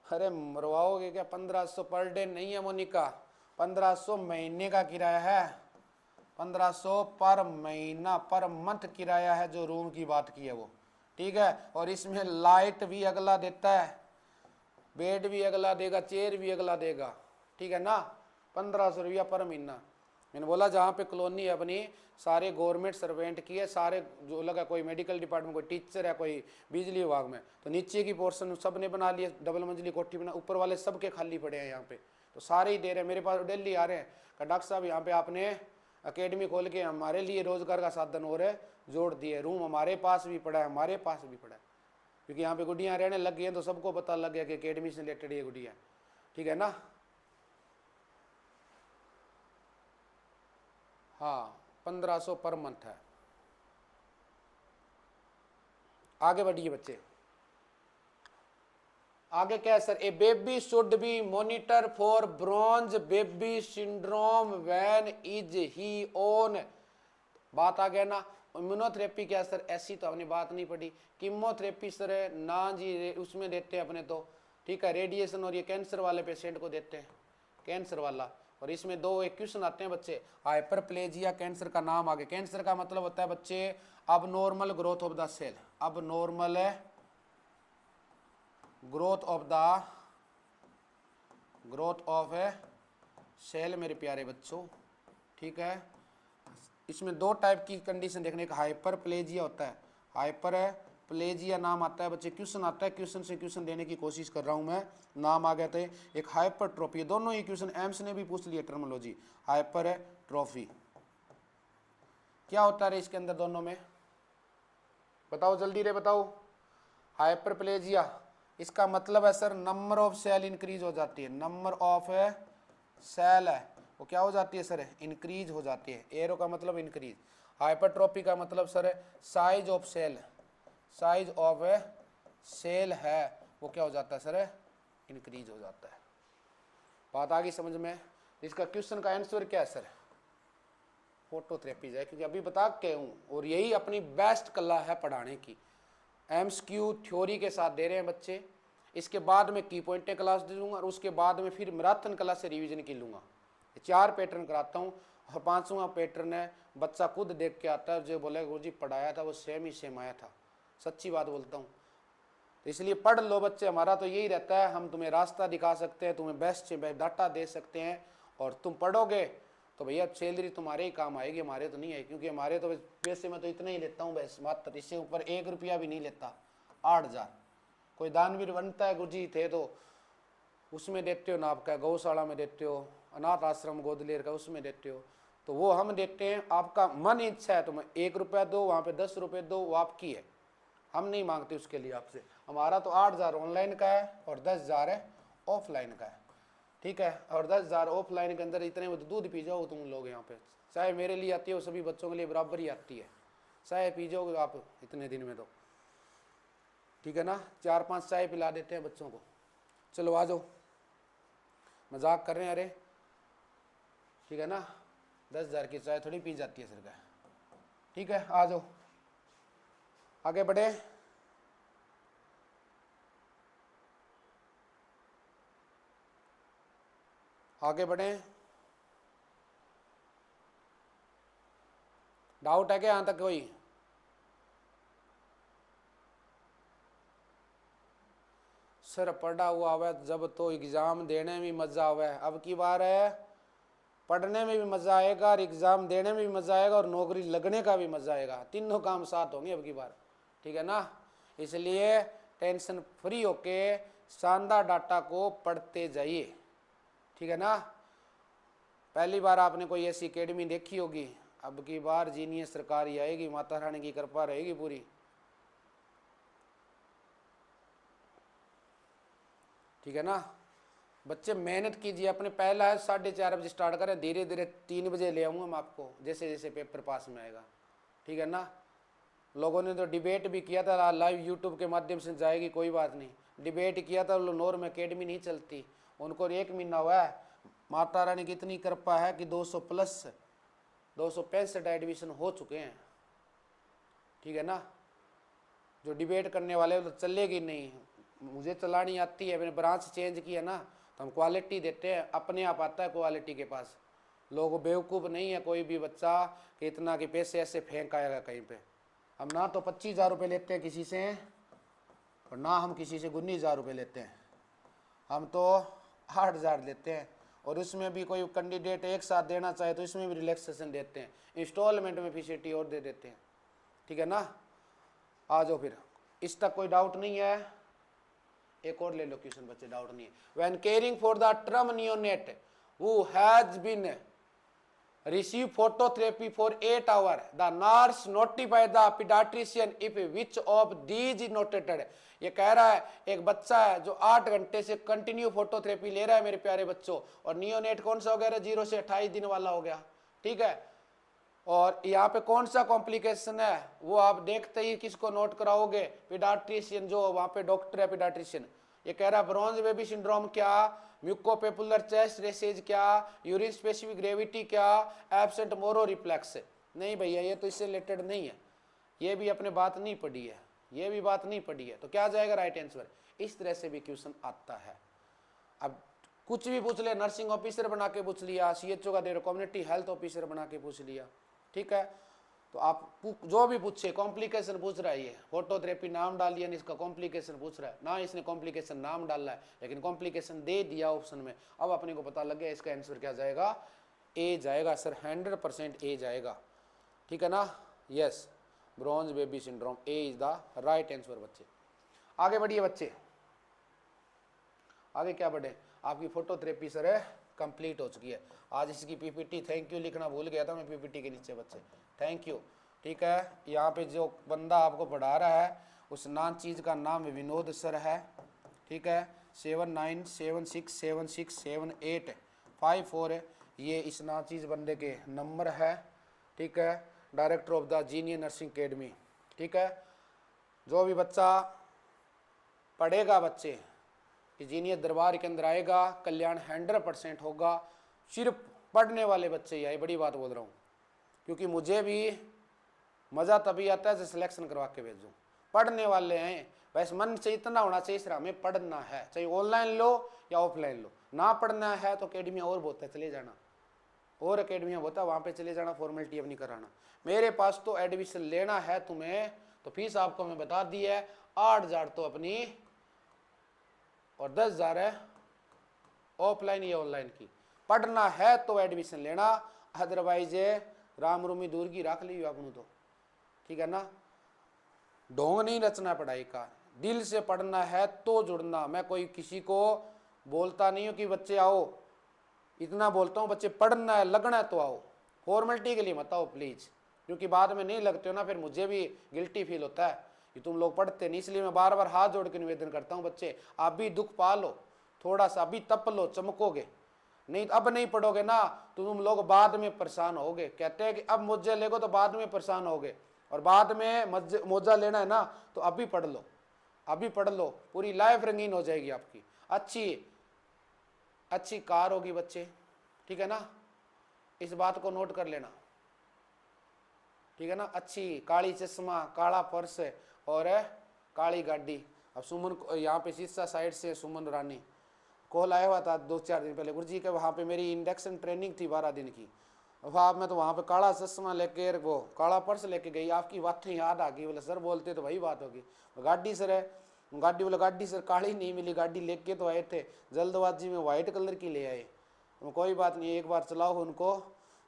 अरे मरवाओगे क्या? 1500 पर डे नहीं है मोनिका, 1500 महीने का किराया है, 1500 पर महीना पर मंथ किराया है, जो रूम की बात की है वो। ठीक है, और इसमें लाइट भी अगला देता है, बेड भी अगला देगा, चेयर भी अगला देगा। ठीक है ना, 1500 रुपया पर महीना। मैंने बोला जहाँ पे कॉलोनी है अपनी सारे गवर्नमेंट सर्वेंट की है, सारे जो लगा, कोई मेडिकल डिपार्टमेंट, कोई टीचर है, कोई बिजली विभाग में, तो नीचे की पोर्शन सब ने बना लिए, डबल मंजिली कोठी बना, ऊपर वाले सबके खाली पड़े हैं यहाँ पे, तो सारे ही दे रहे हैं। मेरे पास डेली आ रहे हैं कि डॉक्टर साहब यहाँ पे आपने अकेडमी खोल के हमारे लिए रोजगार का साधन हो रहा है, जोड़ दिए, रूम हमारे पास भी पड़ा है, हमारे पास भी पड़ा है, क्योंकि यहाँ पे गुड़ियाँ रहने लग गई हैं तो सबको पता लग गया कि अकेडमी से रिलेटेड ये गुड़िया। ठीक है ना, हाँ 1500 पर मंथ है। आगे बढ़िए बच्चे, आगे क्या है sir? A baby should be monitor for bronze baby syndrome when is he on, बात आ गया ना। इम्यूनोथेरेपी क्या सर? ऐसी तो हमने बात नहीं पढ़ी। कीमोथेरेपी सर ना जी, उसमें देते हैं अपने तो, ठीक है, रेडिएशन, और ये कैंसर वाले पेशेंट को देते हैं, कैंसर वाला। और इसमें 2 एक क्वेश्चन आते हैं बच्चे, हाइपरप्लेजिया कैंसर का नाम आगे, कैंसर का मतलब होता है बच्चे abnormal growth of the cell, abnormal growth of a cell मेरे प्यारे बच्चों। ठीक है, इसमें 2 टाइप की कंडीशन देखने का, हाइपरप्लेजिया होता है, हाइपरप्लेजिया नाम आता है बच्चे, क्वेश्चन आता है, क्वेश्चन से क्वेश्चन देने की कोशिश कर रहा हूं मैं, नाम आ गया था। एक हाइपरट्रोफी, दोनों ही क्वेश्चन एम्स ने भी पूछ लिया टर्मिनोलॉजी, हाइपरट्रोफी क्या होता है इसके अंदर दोनों में, बताओ जल्दी रे बताओ। हाइपरप्लेजिया इसका मतलब है sir number of cell increase हो जाती है, नंबर ऑफ सेल है वो क्या हो जाती है सर? इंक्रीज हो जाती है, एरो का मतलब इंक्रीज। हाइपरट्रोफी का मतलब sir size of cell, size of cell है वो क्या हो जाता है सर? इंक्रीज हो जाता है। बात आ गई समझ में? इसका क्वेश्चन का आंसर क्या है सर? फोटोथेरेपी जाए, क्योंकि अभी बता के हूँ, और यही अपनी बेस्ट कला है पढ़ाने की। एमसीक्यू थ्योरी के साथ दे रहे हैं बच्चे, इसके बाद में की पॉइंटें क्लास दे दूंगा, और उसके बाद में फिर मैराथन क्लास से रिवीजन की लूँगा। 4 पैटर्न कराता हूँ, और 5वां पैटर्न है बच्चा खुद देख के आता है, जो बोले गुरुजी पढ़ाया था वो सेम ही सेम आया था। सच्ची बात बोलता हूँ। तो इसलिए पढ़ लो बच्चे, हमारा तो यही रहता है, हम तुम्हें रास्ता दिखा सकते हैं, तुम्हें बेस्ट से बेस्ट डाटा दे सकते हैं, और तुम पढ़ोगे तो भैया सैलरी तुम्हारे ही काम आएगी, हमारे तो नहीं आएगी, क्योंकि हमारे तो पैसे में तो इतना ही लेता हूँ बस, मात्र इससे ऊपर 1 रुपया भी नहीं लेता। 8,000 कोई दानवीर बनता है गुरुजी थे तो उसमें देते हो ना, आपका गौशाला में देते हो, अनाथ आश्रम गोदलेर का उसमें देते हो, तो वो हम देते हैं। आपका मन इच्छा है तो मैं 1 रुपया दो, वहाँ पे 10 रुपये दो, वो आपकी है, हम नहीं मांगते उसके लिए आपसे। हमारा तो 8,000 ऑनलाइन का है और 10,000 है ऑफलाइन का है, ठीक है। और 10,000 ऑफलाइन के अंदर इतने में तो दूध पी जाओ तुम लोग यहाँ पे, चाहे मेरे लिए आती है सभी बच्चों के लिए बराबर ही आती है, चाय पी जाओगे आप इतने दिन में तो, ठीक है ना। 4-5 चाय पिला देते हैं बच्चों को। चलो आ जाओ, मजाक कर रहे हैं, अरे ठीक है ना, 10,000 की चाय थोड़ी पी जाती है सर का, ठीक है। आ जाओ आगे बढ़े। आगे बढ़े, डाउट है क्या यहां तक कोई? सर पढ़ा हुआ आवे जब तो एग्जाम देने में मजा आवे, अब की बार है पढ़ने में भी मजा आएगा और एग्जाम देने में भी मजा आएगा और नौकरी लगने का भी मजा आएगा, तीनों काम साथ होंगे अब की बार, ठीक है ना। इसलिए टेंशन फ्री होके शानदार डाटा को पढ़ते जाइए, ठीक है ना। पहली बार आपने कोई ऐसी एकेडमी देखी होगी, अब की बार जीनियस सरकार ही आएगी, माता रानी की कृपा रहेगी पूरी, ठीक है ना। बच्चे मेहनत कीजिए, अपने पहला है 4:30 बजे स्टार्ट करें, धीरे धीरे 3 बजे ले आऊँगा मैं आपको, जैसे जैसे पेपर पास में आएगा, ठीक है ना। लोगों ने तो डिबेट भी किया था, लाइव यूट्यूब के माध्यम से जाएगी कोई बात नहीं, डिबेट किया था, नॉर में अकेडमी नहीं चलती, उनको 1 महीना हुआ है, माता रानी की इतनी कृपा है कि 200 प्लस 265 एडमिशन हो चुके हैं, ठीक है ना। जो डिबेट करने वाले तो चलेगी नहीं, मुझे चलानी आती है, मैंने ब्रांच चेंज किया ना, तो हम क्वालिटी देते हैं, अपने आप आता है क्वालिटी के पास। लोग बेवकूफ़ नहीं है कोई भी बच्चा कि इतना कि पैसे ऐसे फेंक आएगा कहीं पे। हम ना तो 25,000 रुपये लेते हैं किसी से, और ना हम किसी से 19,000 रुपये लेते हैं, हम तो 8,000 लेते हैं, और उसमें भी कोई कैंडिडेट एक साथ देना चाहे तो इसमें भी रिलैक्सेशन देते हैं, इंस्टॉलमेंट में फैसिलिटी और दे देते हैं, ठीक है ना। आ जाओ फिर, इस तक कोई डाउट नहीं है? एक और ले लो क्वेश्चन बच्चे, डाउट नहीं है। When caring for the term neonate who has been receive phototherapy for 8 hour the nurse notify the paediatrician if which of these notated. ये कह रहा है एक बच्चा है जो 8 घंटे से कंटिन्यू फोटोथेरेपी ले रहा है मेरे प्यारे बच्चों, और नियोनेट कौन सा हो गया? 0 से 28 दिन वाला हो गया, ठीक है। और यहाँ पे कौन सा कॉम्प्लिकेशन है वो आप देखते ही किसको नोट कराओगे? पीडियाट्रिशियन, जो वहाँ पे डॉक्टर है पीडियाट्रिशियन। ये कह रहा है ब्रॉन्ज बेबी सिंड्रोम क्या, म्यूकोपेपुलर चेस्ट रेसेज क्या, यूरिन स्पेसिफिक ग्रेविटी क्या, एब्सेंट मोरो रिफ्लेक्स। नहीं भैया ये तो इससे रिलेटेड नहीं है, ये भी अपने बात नहीं पढ़ी है, ये भी बात नहीं पढ़ी है, तो क्या जाएगा राइट आंसर। इस तरह से भी क्वेश्चन आता है। अब कुछ भी पूछ ले, नर्सिंग ऑफिसर बना के पूछ लिया, CHO का दे रहे, कम्युनिटी हेल्थ ऑफिसर बना के पूछ लिया, ठीक है। तो आप जो भी पूछे, कॉम्प्लिकेशन पूछ रहा है, ये फोटोथेरेपी नाम डालिए, इसका कॉम्प्लिकेशन पूछ रहा है ना, इसने कॉम्प्लिकेशन नाम डाला है लेकिन कॉम्प्लिकेशन दे दिया ऑप्शन में। अब अपने को पता लग गया इसका आंसर क्या जाएगा, ए जाएगा सर, 100% ए जाएगा, ठीक है ना। Yes, bronze baby syndrome, A is the right answer बच्चे। आगे बढ़िए बच्चे, आगे क्या बढ़े। आपकी फोटोथेरेपी सर है कंप्लीट हो चुकी है। आज इसकी PPT, थैंक यू लिखना भूल गया था मैं PPT के नीचे बच्चे, थैंक यू, ठीक है। यहाँ पे जो बंदा आपको पढ़ा रहा है उस नाम चीज़ का नाम विनोद सर है, ठीक है। 7976767854 ये इस नाम चीज़ बंदे के नंबर है, ठीक है। Director of the जीनियर nursing academy, ठीक है। जो भी बच्चा पढ़ेगा बच्चे इंजीनियर दरबार के अंदर आएगा, कल्याण 100% होगा। सिर्फ पढ़ने वाले बच्चे ही आए, बड़ी बात बोल रहा हूँ, क्योंकि मुझे भी मज़ा तभी आता है जब सिलेक्शन करवा के भेजूँ। पढ़ने वाले हैं, वैसे मन से इतना होना चाहिए सर हमें पढ़ना है, चाहे ऑनलाइन लो या ऑफलाइन लो। ना पढ़ना है तो अकेडमी और बहुत है, चले जाना, और अकेडमियाँ होता है वहाँ पे चले जाना, फॉर्मेलिटी अपनी कराना। मेरे पास तो एडमिशन लेना है तुम्हें तो फीस आपको मैं बता दी है, 8,000 तो अपनी और 10,000 है ऑफलाइन या ऑनलाइन की। पढ़ना है तो एडमिशन लेना, अदरवाइज राम रूमी दूर की रख ली अपनू तो, ठीक है ना। ढोंग नहीं रचना पढ़ाई का, दिल से पढ़ना है तो जुड़ना। मैं कोई किसी को बोलता नहीं हूँ कि बच्चे आओ, इतना बोलता हूँ बच्चे पढ़ना है, लगना है तो आओ, फॉर्मेलिटी के लिए मत आओ प्लीज़, क्योंकि बाद में नहीं लगते हो ना फिर मुझे भी गिल्टी फील होता है कि तुम लोग पढ़ते नहीं। इसलिए मैं बार बार हाथ जोड़ के निवेदन करता हूँ, बच्चे आप भी दुख पा लो, थोड़ा सा अभी तप लो, चमकोगे। नहीं अब नहीं पढ़ोगे ना तो तुम लोग बाद में परेशान होगे। कहते हैं कि अब मुझे लेगो तो बाद में परेशान होगे, और बाद में मौजा लेना है ना तो अभी पढ़ लो, अभी पढ़ लो, पूरी लाइफ रंगीन हो जाएगी आपकी, अच्छी अच्छी कार होगी बच्चे, ठीक है ना। इस बात को नोट कर लेना, ठीक है ना। अच्छी काली चश्मा, काला पर्स और काली गाड़ी। अब सुमन यहाँ पे शीशा साइड से सुमन रानी कॉल आया हुआ था 2-4 दिन पहले, गुरुजी के वहाँ पे मेरी इंडक्शन ट्रेनिंग थी 12 दिन की। वहाँ मैं तो वहाँ पे काला चश्मा लेके वो काला पर्स लेके गई, आपकी बातें याद आ गई। बोले सर बोलते तो वही बात होगी। गाड़ी सर है, गाड़ी बोले गाड़ी सर काली नहीं मिली, गाड़ी लेके तो आए थे, जल्दबाजी में वाइट कलर की ले आए। कोई बात नहीं, एक बार चलाओ उनको,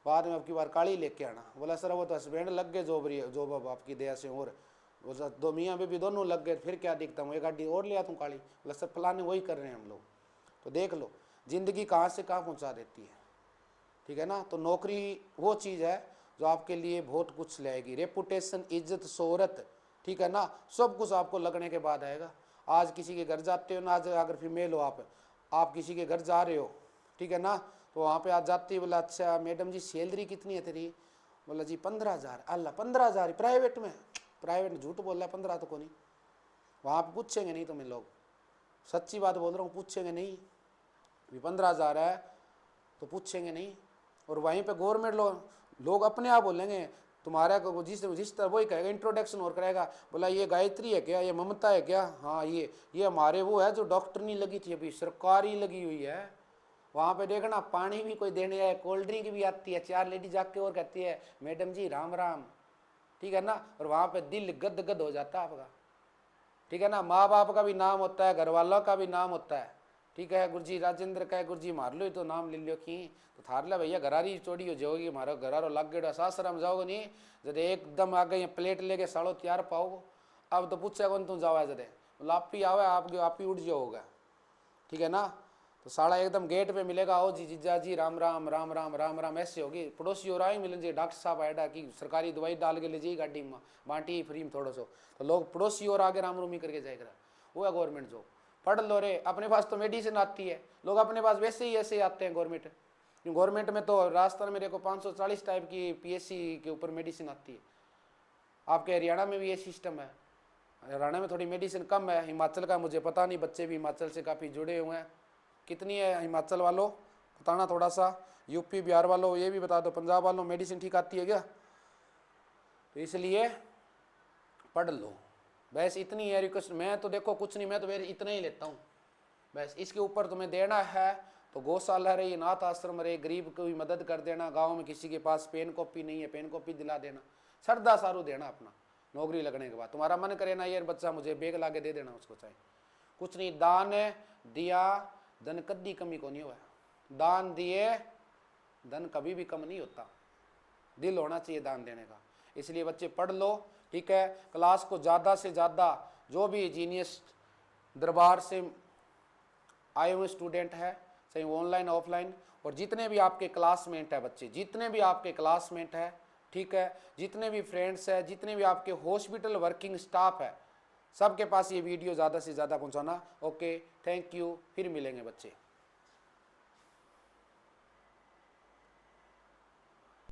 बाद में आपकी बार काली लेके आना। बोला सर वो तो हस्बैंड लग गए जॉब अब आपकी दया से, और बोला दो मियाँ भी दोनों लग गए, फिर क्या दिखता हूँ, एक गाड़ी और लिया तुम काली। बोला सर फलाने वही कर रहे हैं हम लोग। तो देख लो ज़िंदगी कहाँ से कहाँ पहुँचा देती है, ठीक है ना। तो नौकरी वो चीज़ है जो आपके लिए बहुत कुछ लाएगी, रेपुटेशन, इज्जत, शोहरत, ठीक है ना, सब कुछ आपको लगने के बाद आएगा। आज किसी के घर जाते हो ना, आज अगर फीमेल हो आप किसी के घर जा रहे हो, ठीक है ना, तो वहाँ पे आज जाती है, बोला अच्छा मैडम जी सैलरी कितनी है तेरी, बोला जी 15,000। अल्लाह 15,000 प्राइवेट में, प्राइवेट झूठ बोल रहा है, 15 तो को नहीं। वहाँ पे पूछेंगे नहीं तुम्हें लोग, सच्ची बात बोल रहा हूँ, पूछेंगे नहीं, 15,000 है तो पूछेंगे नहीं। और वहीं पे गवर्नमेंट लोग अपने आप बोलेंगे तुम्हारा जिस तरह वही कहेगा, इंट्रोडक्शन और करेगा, बोला ये गायत्री है क्या, ये ममता है क्या, हाँ ये हमारे वो है जो डॉक्टर नहीं लगी थी अभी सरकारी लगी हुई है। वहाँ पे देखना पानी भी कोई देने आए, कोल्ड ड्रिंक भी आती है, 4 लेडीज जाके और कहती है मैडम जी राम राम, ठीक है ना। और वहाँ पे दिल गद गद हो जाता है आपका, ठीक है ना। माँ बाप का भी नाम होता है, घर वालों का भी नाम होता है, ठीक है। गुरुजी राजेंद्र का गुरुजी मार लो तो नाम ले लियो कि तो थार ला भैया घरारी चोरी हो जाओगी, हमारा घरारो लग गए सासरा में जाओगे नहीं, जब एकदम आ गई प्लेट लेके साड़ो तैयार पाओगे। अब तो पूछे कौन तुम जाओ जदे, आप ही आओ, आप ही उठ जाओगा, ठीक है ना। तो साड़ा एकदम गेट पे मिलेगा, आओ जी जीजा जी राम राम राम राम राम राम, ऐसे होगी। पड़ोसी और आए मिलन जी डॉक्टर साहब आएडा कि सरकारी दवाई डाल के ले जाइए गाड़ी में, बांटी फ्री में थोड़ा सो, तो लोग पड़ोसी और आगे राम रूमी करके जाएगा। वो है गवर्नमेंट जॉब। पढ़ लो रे, अपने पास तो मेडिसिन आती है, लोग अपने पास वैसे ही ऐसे आते हैं गवर्नमेंट में तो राजस्थान में देखो 540 टाइप की पीएससी के ऊपर मेडिसिन आती है। आपके हरियाणा में भी ये सिस्टम है, हरियाणा में थोड़ी मेडिसिन कम है, हिमाचल का मुझे पता नहीं, बच्चे भी हिमाचल से काफ़ी जुड़े हुए हैं। कितनी है हिमाचल वालों बताना थोड़ा सा, यूपी बिहार वालों ये भी बता दो, पंजाब वालों मेडिसिन ठीक आती है क्या। तो इसलिए पढ़ लो, बस इतनी है रिक्वेस्ट। मैं तो देखो कुछ नहीं, मैं तो मेरे इतना ही लेता हूँ बस। इसके ऊपर तुम्हें देना है तो गौशाला रहे, अनाथ आश्रम रहे, गरीब को भी मदद कर देना, गाँव में किसी के पास पेन कॉपी नहीं है पेन कॉपी दिला देना, श्रद्धा सारू देना अपना। नौकरी लगने के बाद तुम्हारा मन करे ना यार बच्चा मुझे बैग ला के दे देना उसको, चाहे कुछ नहीं। दान दिया धन कभी कमी को नहीं हुआ, दान दिए धन कभी भी कम नहीं होता, दिल होना चाहिए दान देने का। इसलिए बच्चे पढ़ लो, ठीक है। क्लास को ज़्यादा से ज़्यादा जो भी जीनियस दरबार से आए हुए स्टूडेंट है, चाहे ऑनलाइन ऑफलाइन, और जितने भी आपके क्लासमेट है बच्चे, जितने भी आपके क्लासमेट है, ठीक है, जितने भी फ्रेंड्स है, जितने भी आपके हॉस्पिटल वर्किंग स्टाफ है, सबके पास ये वीडियो ज़्यादा से ज़्यादा पहुंचाना। ओके, थैंक यू, फिर मिलेंगे बच्चे।